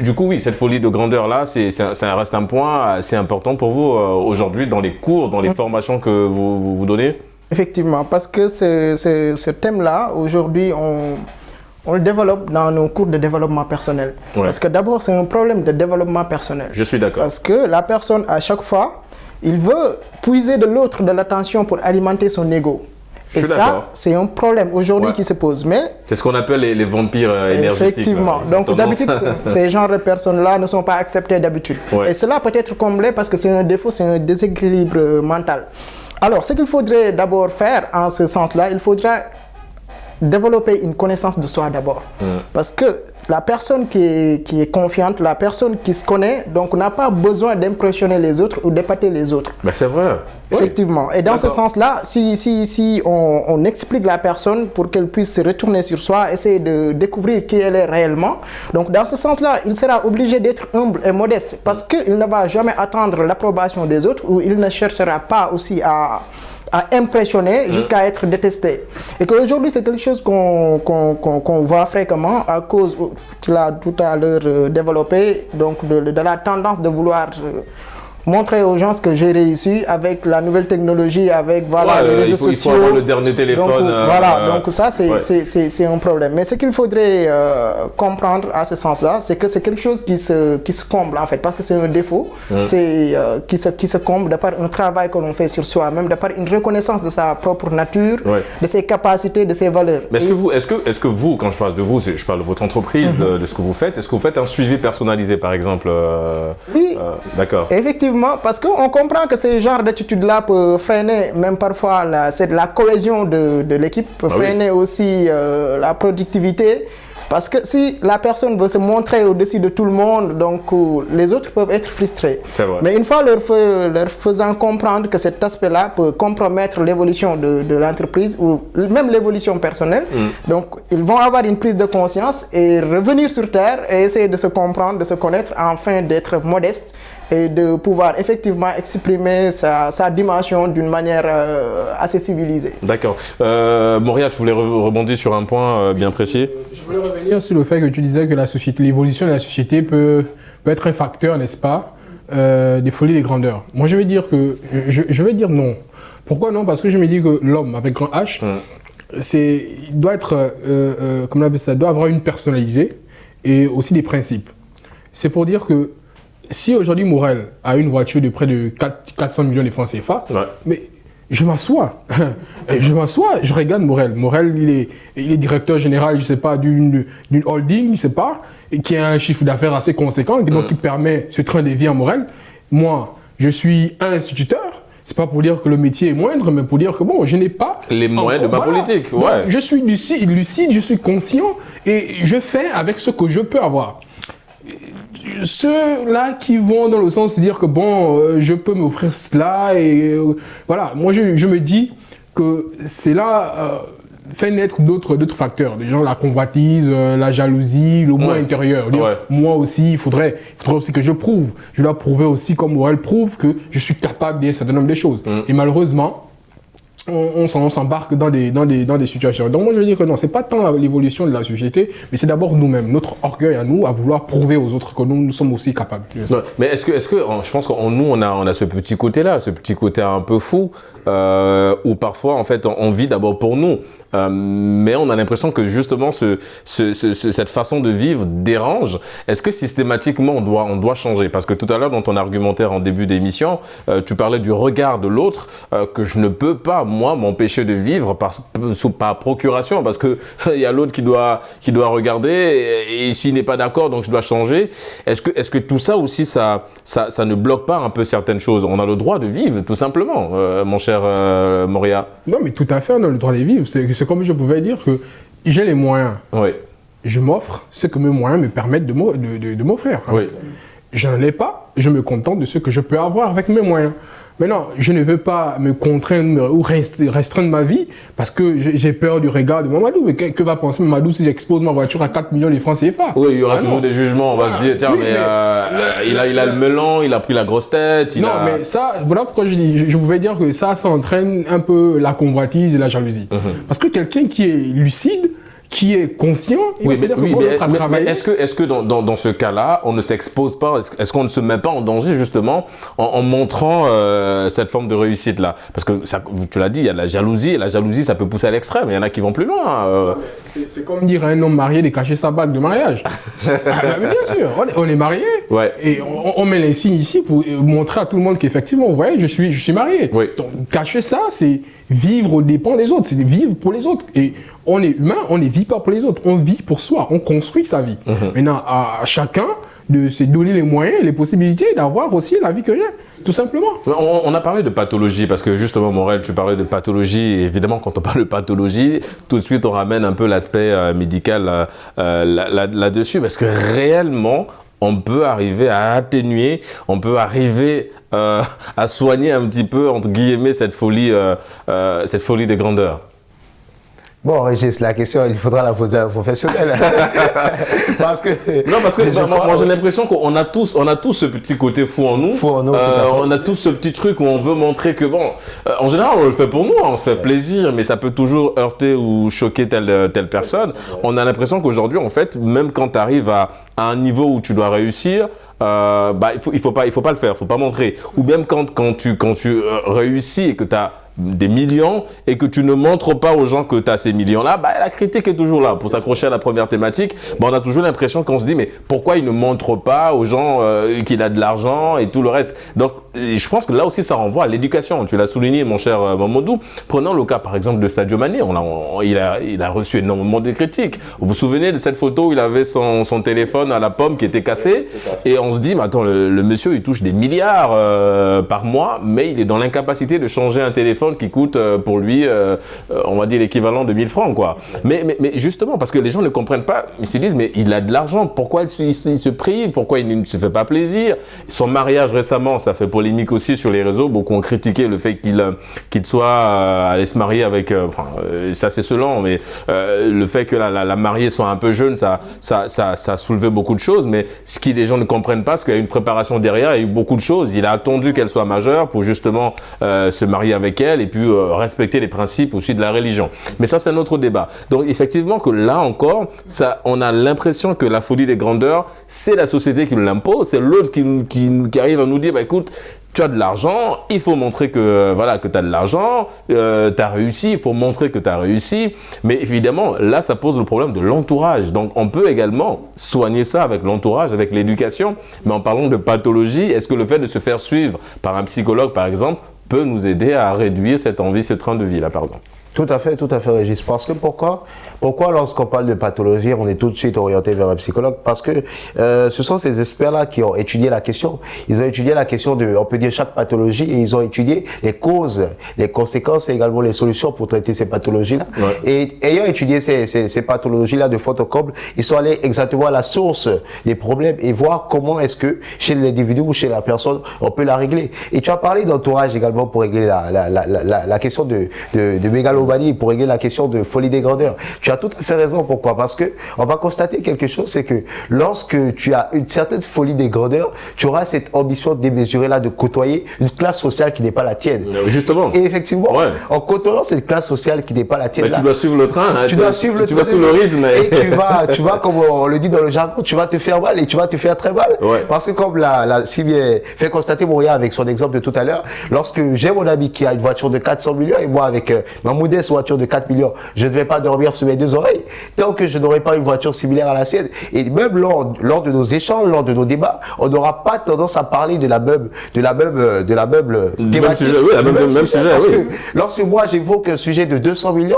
Du coup, oui, cette folie de grandeur-là, ça reste un point assez important pour vous aujourd'hui dans les cours, dans les formations que vous donnez? Effectivement, parce que ce thème-là, aujourd'hui, on le développe dans nos cours de développement personnel. Ouais. Parce que d'abord, c'est un problème de développement personnel. Je suis d'accord. Parce que la personne, à chaque fois, il veut puiser de l'autre de l'attention pour alimenter son ego. Et ça, c'est un problème aujourd'hui qui se pose. Mais c'est ce qu'on appelle les vampires énergétiques. Effectivement. Donc d'habitude, ces genres de personnes-là ne sont pas acceptées d'habitude. Ouais. Et cela peut être comblé parce que c'est un défaut, c'est un déséquilibre mental. Alors, ce qu'il faudrait d'abord faire en ce sens-là, il faudra développer une connaissance de soi d'abord. Parce que la personne qui est confiante, la personne qui se connaît, donc n'a pas besoin d'impressionner les autres ou d'épater les autres. Ben c'est vrai. Effectivement. Et dans ce sens-là, si on explique la personne pour qu'elle puisse se retourner sur soi, essayer de découvrir qui elle est réellement, donc dans ce sens-là, il sera obligé d'être humble et modeste parce qu'il ne va jamais attendre l'approbation des autres ou il ne cherchera pas aussi à à impressionner jusqu'à être détesté. Et qu'aujourd'hui, c'est quelque chose qu'on voit fréquemment à cause, tu l'as tout à l'heure développé, donc de la tendance de vouloir montrer aux gens ce que j'ai réussi avec la nouvelle technologie, avec les réseaux sociaux. Il faut avoir le dernier téléphone. Donc, donc ça, c'est un problème. Mais ce qu'il faudrait comprendre à ce sens-là, c'est que c'est quelque chose qui se comble en fait, parce que c'est un défaut, qui se comble de par un travail que l'on fait sur soi-même, de par une reconnaissance de sa propre nature, de ses capacités, de ses valeurs. Mais est-ce que vous, quand je parle de vous, je parle de votre entreprise, de ce que vous faites, est-ce que vous faites un suivi personnalisé par exemple? Oui, d'accord. Effectivement, parce qu'on comprend que ce genre d'attitude-là peut freiner même parfois la cohésion de l'équipe, peut freiner aussi la productivité. Parce que si la personne veut se montrer au-dessus de tout le monde, donc les autres peuvent être frustrés. Mais une fois leur faisant comprendre que cet aspect-là peut compromettre l'évolution de l'entreprise ou même l'évolution personnelle, donc ils vont avoir une prise de conscience et revenir sur terre et essayer de se comprendre, de se connaître, afin d'être modeste et de pouvoir effectivement exprimer sa dimension d'une manière assez civilisée. D'accord. Moria, je voulais rebondir sur un point bien précis. Je voulais revenir sur le fait que tu disais que l'évolution de la société peut être un facteur, n'est-ce pas, des folies des grandeurs. Moi, je vais dire non. Pourquoi non? Parce que je me dis que l'homme, avec grand H, il doit être, comment on appelle ça, doit avoir une personnalité et aussi des principes. C'est pour dire que si aujourd'hui Morel a une voiture de près de 400 millions de francs CFA, mais je m'assois, je regarde Morel. Morel, il est directeur général, je sais pas, d'une holding, je sais pas, et qui a un chiffre d'affaires assez conséquent, donc qui permet ce train de vie à Morel. Moi, je suis un instituteur. C'est pas pour dire que le métier est moindre, mais pour dire que bon, je n'ai pas les moyens de ma politique. Donc, je suis lucide, je suis conscient et je fais avec ce que je peux avoir. Ceux-là qui vont dans le sens de dire que bon, je peux m'offrir cela et voilà, moi je me dis que c'est là fait naître d'autres facteurs, des gens la convoitise, la jalousie, le moi intérieur. Moi aussi, il faudrait aussi que je prouve. Je dois prouver aussi comme Morel prouve que je suis capable d'un certain nombre de choses. Et malheureusement, on s'embarque dans des situations. Donc moi je veux dire que non, c'est pas tant l'évolution de la société, mais c'est d'abord nous-mêmes, notre orgueil à nous, à vouloir prouver aux autres que nous sommes aussi capables. Ouais, mais est-ce que je pense qu'en nous on a ce petit côté-là, ce petit côté un peu fou, où parfois en fait on vit d'abord pour nous, mais on a l'impression que justement cette façon de vivre dérange. Est-ce que systématiquement on doit changer? Parce que tout à l'heure dans ton argumentaire en début d'émission, tu parlais du regard de l'autre que je ne peux pas moi m'empêcher de vivre par procuration, parce que il y a l'autre qui doit regarder et s'il n'est pas d'accord, donc je dois changer. Est-ce que tout ça aussi ça ne bloque pas un peu certaines choses? On a le droit de vivre tout simplement, mon cher Moria. Non, mais tout à fait, on a le droit de vivre. C'est comme je pouvais dire que j'ai les moyens. Oui. Je m'offre ce que mes moyens me permettent de m'offrir. Oui. Je n'en ai pas, je me contente de ce que je peux avoir avec mes moyens. Maintenant, je ne veux pas me contraindre ou restreindre ma vie parce que j'ai peur du regard de Mamadou. Mais que va penser Mamadou si j'expose ma voiture à 4 millions de francs CFA? Oui, il y aura toujours des jugements. On va se dire, tiens, il a le melon, il a pris la grosse tête. Mais ça, voilà pourquoi je pouvais dire que ça entraîne un peu la convoitise et la jalousie. Parce que quelqu'un qui est lucide, qui est conscient, il va se dire que bon, notre travail. Mais est-ce que dans ce cas-là, on ne s'expose pas, est-ce qu'on ne se met pas en danger justement en montrant cette forme de réussite-là? Parce que ça, tu l'as dit, il y a de la jalousie, et la jalousie, ça peut pousser à l'extrême, il y en a qui vont plus loin. C'est comme dire à un homme marié de cacher sa bague de mariage. Mais bien sûr, on est marié, et on met les signes ici pour montrer à tout le monde qu'effectivement, vous voyez, je suis marié. Oui. Donc, cacher ça, c'est vivre aux dépens des autres, c'est vivre pour les autres. Et on est humain, on ne vit pas pour les autres, on vit pour soi, on construit sa vie. Maintenant, à chacun de se donner les moyens, les possibilités d'avoir aussi la vie que j'ai, tout simplement. On a parlé de pathologie, parce que justement, Morel, tu parlais de pathologie, et évidemment, quand on parle de pathologie, tout de suite, on ramène un peu l'aspect médical là-dessus, parce que réellement, on peut arriver à atténuer, on peut arriver à soigner un petit peu, entre guillemets, cette folie de grandeur. Bon, Régis, la question, il faudra la poser à un professionnel. parce que moi j'ai l'impression qu'on a tous ce petit côté fou en nous. On a tous ce petit truc où on veut montrer que bon, en général on le fait pour nous, on se fait plaisir, mais ça peut toujours heurter ou choquer telle personne. On a l'impression qu'aujourd'hui, en fait, même quand tu arrives à un niveau où tu dois réussir, il faut pas le faire, faut pas montrer. Ou même quand tu réussis et que tu as des millions et que tu ne montres pas aux gens que tu as ces millions-là, la critique est toujours là. Pour s'accrocher à la première thématique, on a toujours l'impression qu'on se dit mais pourquoi il ne montre pas aux gens qu'il a de l'argent et tout le reste. Donc je pense que là aussi ça renvoie à l'éducation. Tu l'as souligné mon cher Mamadou. Prenons le cas par exemple de Sadio Mané. Il a reçu énormément de critiques. Vous vous souvenez de cette photo où il avait son téléphone à la pomme qui était cassé et on se dit mais attends, le monsieur il touche des milliards par mois mais il est dans l'incapacité de changer un téléphone qui coûte pour lui, on va dire l'équivalent de 1000 francs, quoi. Mais justement, parce que les gens ne comprennent pas, ils se disent, mais il a de l'argent, pourquoi il se prive, pourquoi il ne se fait pas plaisir? Son mariage récemment, ça fait polémique aussi sur les réseaux, beaucoup ont critiqué le fait qu'il soit allé se marier avec, ça c'est selon, mais le fait que la mariée soit un peu jeune, ça a soulevé beaucoup de choses, mais ce que les gens ne comprennent pas, c'est qu'il y a une préparation derrière, il y a eu beaucoup de choses, il a attendu qu'elle soit majeure pour justement se marier avec elle, et puis respecter les principes aussi de la religion. Mais ça, c'est un autre débat. Donc, effectivement, que là encore, on a l'impression que la folie des grandeurs, c'est la société qui nous l'impose, c'est l'autre qui arrive à nous dire, écoute, tu as de l'argent, il faut montrer que tu as de l'argent, tu as réussi, il faut montrer que tu as réussi. Mais évidemment, là, ça pose le problème de l'entourage. Donc, on peut également soigner ça avec l'entourage, avec l'éducation. Mais en parlant de pathologie, est-ce que le fait de se faire suivre par un psychologue, par exemple, peut nous aider à réduire cette envie, ce train de vie-là, pardon? Tout à fait, Régis. Parce que pourquoi lorsqu'on parle de pathologie, on est tout de suite orienté vers un psychologue? Parce que ce sont ces experts-là qui ont étudié la question. Ils ont étudié la question de, on peut dire, chaque pathologie et ils ont étudié les causes, les conséquences et également les solutions pour traiter ces pathologies-là. Ouais. Et ayant étudié ces pathologies-là de fond en comble, ils sont allés exactement à la source des problèmes et voir comment est-ce que chez l'individu ou chez la personne, on peut la régler. Et tu as parlé d'entourage également pour régler la question de mégalomanie, pour régler la question de folie des grandeurs. Tu as tout à fait raison. Pourquoi? Parce que on va constater quelque chose, c'est que lorsque tu as une certaine folie des grandeurs, tu auras cette ambition démesurée là de côtoyer une classe sociale qui n'est pas la tienne. Justement. Et effectivement, en côtoyant cette classe sociale qui n'est pas la tienne, mais tu dois suivre le train. Hein, tu vas suivre le rythme. Et tu vas, comme on le dit dans le jargon, tu vas te faire mal et tu vas te faire très mal. Ouais. Parce que comme si bien fait constater Moria avec son exemple de tout à l'heure, lorsque j'ai mon ami qui a une voiture de 400 millions et moi avec ma modeste voiture de 4 millions, je ne vais pas dormir sur mes deux oreilles tant que je n'aurai pas une voiture similaire à la sienne. Et même lors de nos échanges, lors de nos débats, on n'aura pas tendance à parler de la même thématique. Même sujet, oui, même sujet, parce que lorsque moi j'évoque un sujet de 200 millions,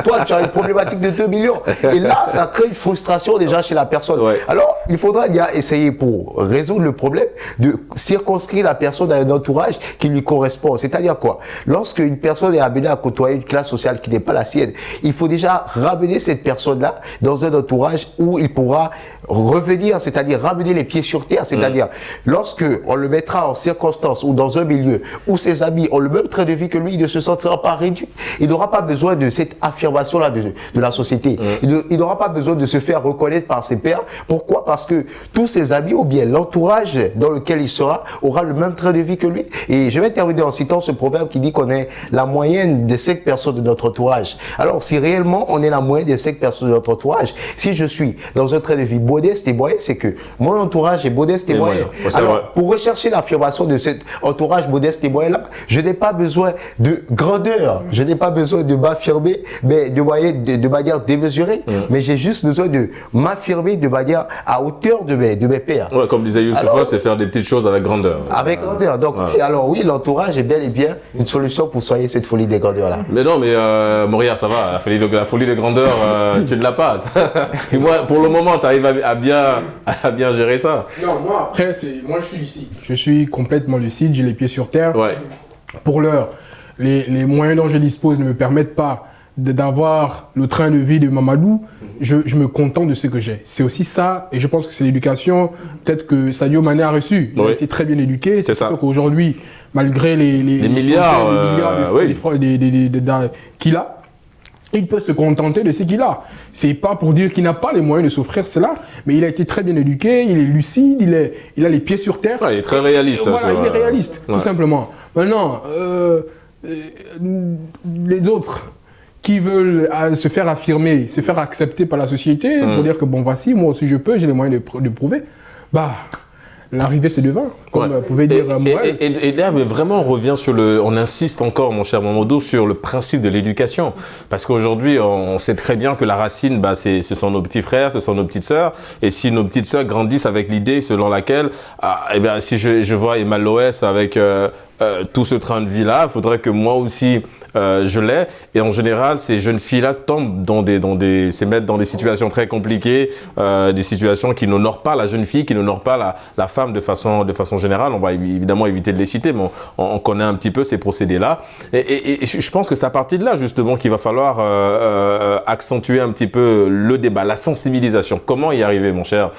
toi tu as une problématique de 2 millions. Et là, ça crée une frustration déjà chez la personne. Ouais. Alors, il faudra essayer pour résoudre le problème de circonscrire la personne à un entourage qui lui correspond. C'est-à-dire quoi? Lorsque une personne est amenée à côtoyer une classe sociale qui n'est pas la sienne, il faut déjà ramener cette personne-là dans un entourage où il pourra revenir, c'est-à-dire ramener les pieds sur terre, c'est-à-dire lorsque on le mettra en circonstance ou dans un milieu où ses amis ont le même train de vie que lui, il ne se sentira pas réduit. Il n'aura pas besoin de cette affirmation-là de la société. Il n'aura pas besoin de se faire reconnaître par ses pairs. Pourquoi? Parce que tous ses amis ou bien l'entourage dans lequel il sera aura le même train de vie que lui. Et je vais terminer en citant ce proverbe qui dit qu'on est la moyenne des 5 personnes de notre entourage. Alors, si réellement on est la moyenne des 5 personnes de notre entourage, si je suis dans un train de vie modeste et moyen, c'est que mon entourage est modeste et moyen. Alors, pour rechercher l'affirmation de cet entourage modeste et moyen-là, je n'ai pas besoin de grandeur, je n'ai pas besoin de m'affirmer mais de manière démesurée, mais j'ai juste besoin de m'affirmer de manière à hauteur de mes pairs. Ouais, comme disait Youssoupha, c'est faire des petites choses avec grandeur. Avec grandeur. Donc, alors oui, l'entourage est bel et bien une solution pour soigner cette folie des grandeurs-là. Mais non, mais Moria, ça va, la folie de grandeur, tu ne l'as pas. Et moi, pour le moment, tu arrives à bien gérer ça. Non, moi, après, moi, je suis lucide. Je suis complètement lucide, j'ai les pieds sur terre. Ouais. Pour l'heure, les moyens dont je dispose ne me permettent pas d'avoir le train de vie de Mamadou. Je me contente de ce que j'ai. C'est aussi ça, et je pense que c'est l'éducation, peut-être que Sadio Mané a reçu. Il a été très bien éduqué. C'est ça qu'aujourd'hui, malgré les milliards, qu'il a, il peut se contenter de ce qu'il a. C'est pas pour dire qu'il n'a pas les moyens de s'offrir cela, mais il a été très bien éduqué, il est lucide, il a les pieds sur terre. Il est très réaliste. Voilà, il est réaliste, tout simplement. Maintenant, les autres qui veulent se faire affirmer, se faire accepter par la société, pour dire que bon, voici, moi aussi je peux, j'ai les moyens de prouver, l'arrivée c'est devant, comme pouvait dire Morel. Et là, mais vraiment, on revient sur on insiste encore, mon cher Mamadou, sur le principe de l'éducation. Parce qu'aujourd'hui, on sait très bien que la racine, ce sont nos petits frères, ce sont nos petites sœurs. Et si nos petites sœurs grandissent avec l'idée selon laquelle, si je vois Emma Loès avec tout ce train de vie-là, il faudrait que moi aussi je l'ai. Et en général, ces jeunes filles-là tombent se mettent dans des situations très compliquées, des situations qui n'honorent pas la jeune fille, qui n'honorent pas la femme de façon générale. On va évidemment éviter de les citer, mais on connaît un petit peu ces procédés-là. Et je pense que c'est à partir de là, justement, qu'il va falloir accentuer un petit peu le débat, la sensibilisation. Comment y arriver, mon cher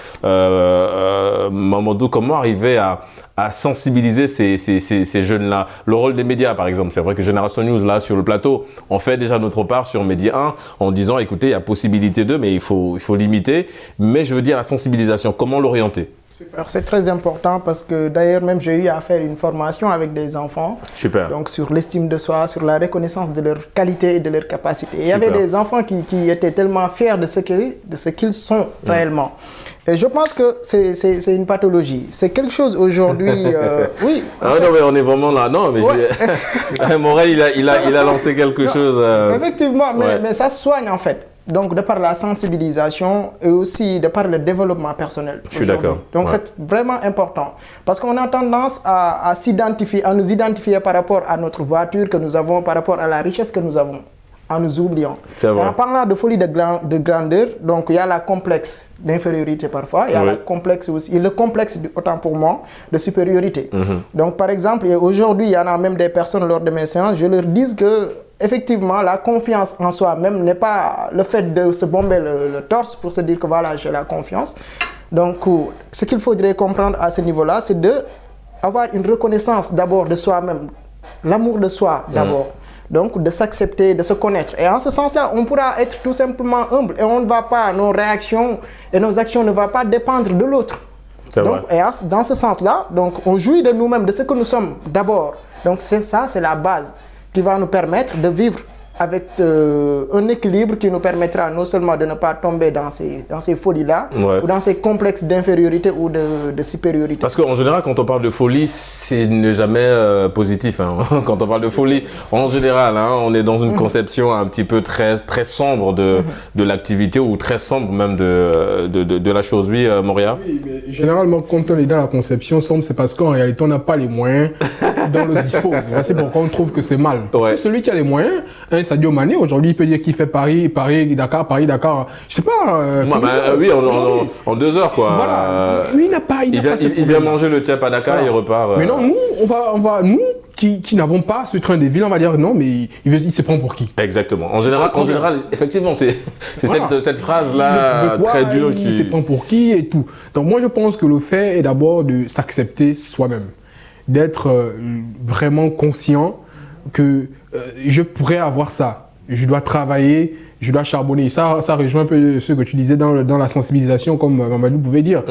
Mamadou? Comment arriver à sensibiliser ces jeunes-là? Le rôle des médias, par exemple. C'est vrai que Génération News, là, sur le plateau, on fait déjà notre part sur Média 1 en disant, écoutez, il y a possibilité d'eux, mais il faut limiter. Mais je veux dire, la sensibilisation, comment l'orienter? C'est très important parce que d'ailleurs même j'ai eu à faire une formation avec des enfants. Super. Donc sur l'estime de soi, sur la reconnaissance de leurs qualités et de leurs capacités. Et il y avait des enfants qui étaient tellement fiers de ce qu'ils sont réellement. Et je pense que c'est une pathologie. C'est quelque chose aujourd'hui. Oui. Ah non, mais on est vraiment là. Non, mais Morel, il a lancé quelque chose. Effectivement, mais ça se soigne en fait. Donc, de par la sensibilisation et aussi de par le développement personnel. Je suis d'accord. Donc, c'est vraiment important. Parce qu'on a tendance à nous identifier par rapport à notre voiture que nous avons, par rapport à la richesse que nous avons, en nous oubliant. En parlant de folie de grandeur, donc il y a la complexe d'infériorité parfois, il y a le complexe aussi, le complexe, autant pour moi, de supériorité. Donc, par exemple, aujourd'hui, il y en a même des personnes lors de mes séances, je leur dis que effectivement, la confiance en soi-même n'est pas le fait de se bomber le torse pour se dire que voilà, j'ai la confiance. Donc, ce qu'il faudrait comprendre à ce niveau-là, c'est d'avoir une reconnaissance d'abord de soi-même, l'amour de soi d'abord. Donc, de s'accepter, de se connaître. Et en ce sens-là, on pourra être tout simplement humble et on ne va pas, nos réactions et nos actions ne vont pas dépendre de l'autre. Donc, et dans ce sens-là, donc, on jouit de nous-mêmes, de ce que nous sommes d'abord. Donc, c'est la base qui va nous permettre de vivre avec un équilibre qui nous permettra non seulement de ne pas tomber dans ces folies-là, ou dans ces complexes d'infériorité ou de supériorité. Parce qu'en général, quand on parle de folie, c'est ne jamais positif. Hein. Quand on parle de folie, en général, on est dans une conception un petit peu très, très sombre de l'activité ou très sombre même de la chose. Oui, Moria? Oui, mais généralement, quand on est dans la conception sombre, c'est parce qu'en réalité, on n'a pas les moyens dont on le dispose. C'est pourquoi on trouve que c'est mal. Parce que celui qui a les moyens, Sadio Mané, aujourd'hui, il peut dire qu'il fait Paris-Dakar. Je sais pas. Oui, en 2 heures, quoi. Voilà. Lui, il n'a pas. Il vient manger le tchèp à Dakar et il repart. Mais non, nous, nous qui n'avons pas ce train de vie, on va dire non, mais il se prend pour qui? Exactement. En général, effectivement, c'est cette phrase-là très dure qui. Il se prend pour qui et tout. Donc, moi, je pense que le fait est d'abord de s'accepter soi-même, d'être vraiment conscient que je pourrais avoir ça, je dois travailler, je dois charbonner. Ça rejoint un peu ce que tu disais dans la sensibilisation, comme Mamadou pouvait dire.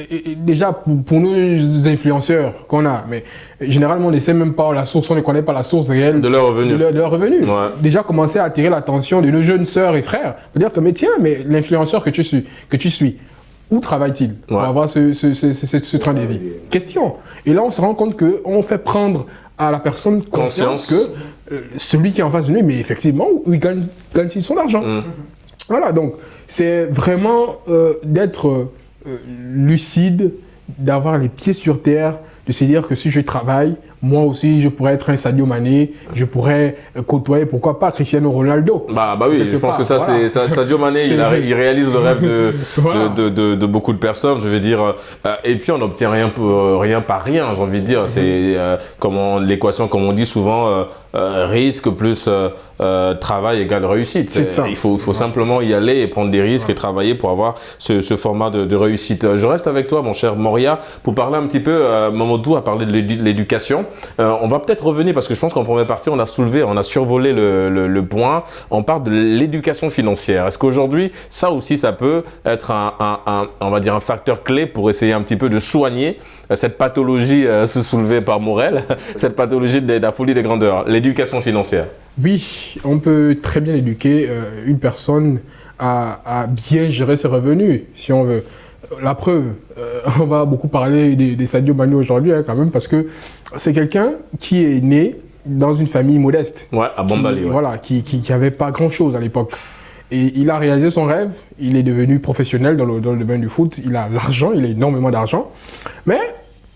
Et déjà, pour nos influenceurs qu'on a, mais généralement, on ne sait même pas la source, on ne connaît pas la source réelle de leurs revenus. De leurs revenus. Déjà, commencer à attirer l'attention de nos jeunes sœurs et frères. Dire que, mais tiens, l'influenceur que tu suis, où travaille-t-il pour avoir ce train de vie? Question. Et là, on se rend compte qu'on fait prendre à la personne conscience que celui qui est en face de lui, mais effectivement, il gagne son argent. Voilà, donc c'est vraiment d'être lucide, d'avoir les pieds sur terre, de se dire que si je travaille, moi aussi, je pourrais être un Sadio Mané, je pourrais côtoyer, pourquoi pas, Cristiano Ronaldo. Bah oui, je pense que ça, c'est Sadio Mané, il réalise le rêve de beaucoup de personnes, je veux dire. Et puis, on n'obtient rien par rien, j'ai envie de dire. C'est l'équation, comme on dit souvent, risque plus travail égale réussite. C'est ça. Il faut simplement y aller et prendre des risques et travailler pour avoir ce format de réussite. Je reste avec toi, mon cher Moria, pour parler un petit peu, Mamadou a parlé de l'éducation. on va peut-être revenir parce que je pense qu'en première partie, on a survolé le point. On parle de l'éducation financière. Est-ce qu'aujourd'hui, ça aussi, ça peut être on va dire un facteur clé pour essayer un petit peu de soigner cette pathologie soulevée par Morel, cette pathologie de la folie des grandeurs, l'éducation financière? Oui, on peut très bien éduquer une personne à bien gérer ses revenus, si on veut. La preuve, on va beaucoup parler des Sadio Mané aujourd'hui, quand même, parce que c'est quelqu'un qui est né dans une famille modeste. Ouais, à Bambali. Voilà, qui n'avait pas grand-chose à l'époque. Et il a réalisé son rêve, il est devenu professionnel dans le domaine du foot, il a l'argent, il a énormément d'argent. Mais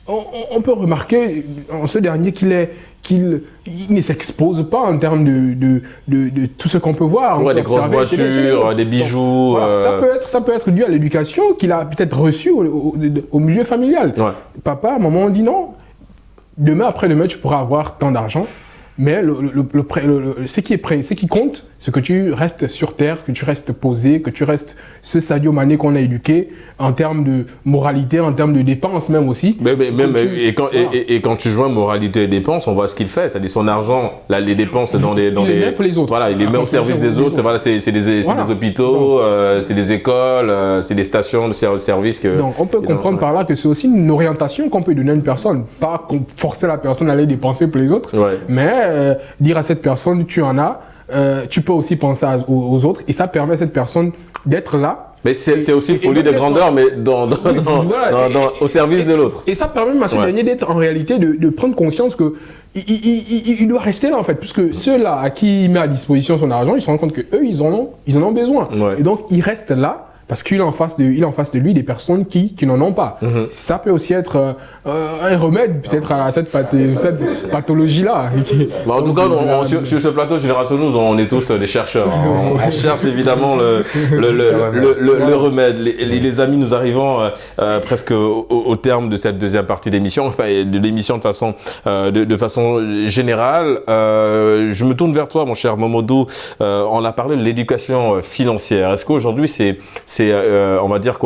on peut remarquer en ce dernier qu'il ne s'expose pas en termes de tout ce qu'on peut voir. Ouais, des grosses voitures, des bijoux. Donc, voilà, ça peut être dû à l'éducation qu'il a peut-être reçue au milieu familial. Ouais. Papa, maman ont dit non, demain, après-demain, tu pourras avoir tant d'argent. Mais ce qui compte, c'est que tu restes sur terre, que tu restes posé, que tu restes ce Sadio Mané qu'on a éduqué en termes de moralité, en termes de dépenses même aussi. Et quand tu joins moralité et dépenses, on voit ce qu'il fait. C'est-à-dire son argent, là, les dépenses il les met pour les autres. Voilà, il les met au service des autres. C'est des hôpitaux, c'est des écoles, c'est des stations de service. Donc on peut comprendre par là que c'est aussi une orientation qu'on peut donner à une personne. Pas forcer la personne à aller dépenser pour les autres, mais dire à cette personne, tu en as, tu peux aussi penser aux autres et ça permet à cette personne d'être là. Mais c'est aussi folie de grandeur, mais au service de l'autre. Et ça permet à ce dernier d'être en réalité, de prendre conscience que il doit rester là en fait, puisque ceux-là à qui il met à disposition son argent, ils se rendent compte qu'eux, ils en ont besoin. Ouais. Et donc, il reste là. Parce qu'il a en face de lui des personnes qui n'en ont pas. Ça peut aussi être un remède peut-être à cette pathologie-là. En tout cas, sur ce plateau Génération News, on est tous des chercheurs. On cherche évidemment le remède. Les amis, nous arrivons presque au terme de cette deuxième partie d'émission, enfin de l'émission de façon générale. Je me tourne vers toi, mon cher Momodou. On a parlé de l'éducation financière. Est-ce qu'aujourd'hui, c'est on va dire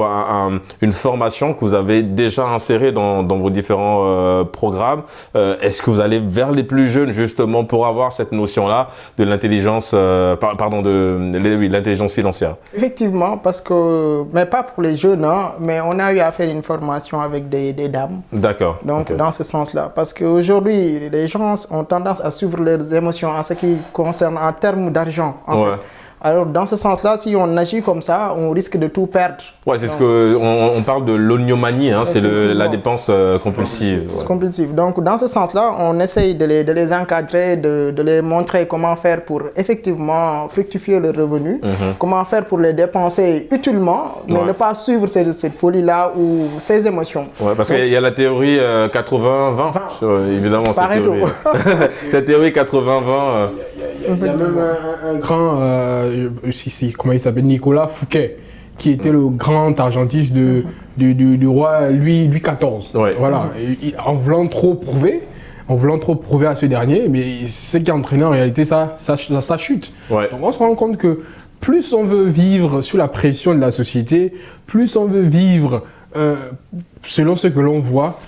une formation que vous avez déjà insérée dans vos différents programmes. Est-ce que vous allez vers les plus jeunes justement pour avoir cette notion-là de l'intelligence, l'intelligence financière? Effectivement, mais pas pour les jeunes, mais on a eu à faire une formation avec des dames. D'accord. Donc dans ce sens-là, parce qu'aujourd'hui, les gens ont tendance à suivre leurs émotions en ce qui concerne en termes d'argent. En fait. Alors, dans ce sens-là, si on agit comme ça, on risque de tout perdre. Ouais, c'est on parle de l'oniomanie, c'est la dépense compulsive. C'est compulsif. Donc, dans ce sens-là, on essaye de les encadrer, de les montrer comment faire pour effectivement fructifier le revenu, comment faire pour les dépenser utilement, mais ne pas suivre cette folie-là ou ces émotions. Ouais, parce qu'il y a la théorie 80-20, évidemment, cette théorie. Cette théorie 80-20. Il y a même un grand, comment il s'appelle, Nicolas Fouquet, qui était le grand argentiste du roi Louis XIV. Ouais. Voilà, en voulant trop prouver à ce dernier, mais ce qui a entraîné en réalité sa chute. Ouais. Donc on se rend compte que plus on veut vivre sous la pression de la société, plus on veut vivre selon ce que l'on voit.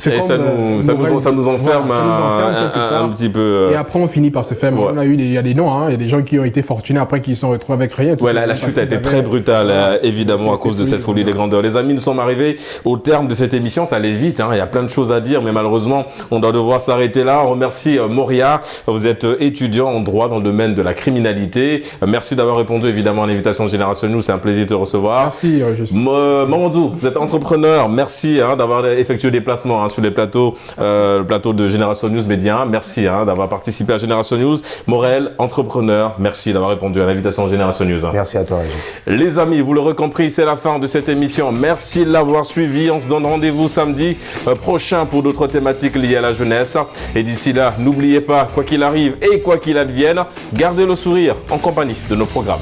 Et ça nous enferme un petit peu. Et après, on finit par se faire. Ouais. Il y a des noms, il y a des gens qui ont été fortunés après qui se sont retrouvés avec rien. La chute a été très brutale, évidemment, à cause de cette folie des grandeurs. Les amis, nous sommes arrivés au terme de cette émission. Ça allait vite, il y a plein de choses à dire, mais malheureusement, on doit devoir s'arrêter là. On remercie Moria. Vous êtes étudiant en droit dans le domaine de la criminalité. Merci d'avoir répondu, évidemment, à l'invitation de Génération News. C'est un plaisir de te recevoir. Merci. Momodou, vous êtes entrepreneur. Merci d'avoir effectué des placements sur les plateaux, le plateau de Génération News Média. Merci d'avoir participé à Génération News. Morel, entrepreneur, merci d'avoir répondu à l'invitation de Génération News. Merci à toi, Régis. Les amis, vous l'aurez compris, c'est la fin de cette émission. Merci de l'avoir suivi. On se donne rendez-vous samedi prochain pour d'autres thématiques liées à la jeunesse. Et d'ici là, n'oubliez pas, quoi qu'il arrive et quoi qu'il advienne, gardez le sourire en compagnie de nos programmes.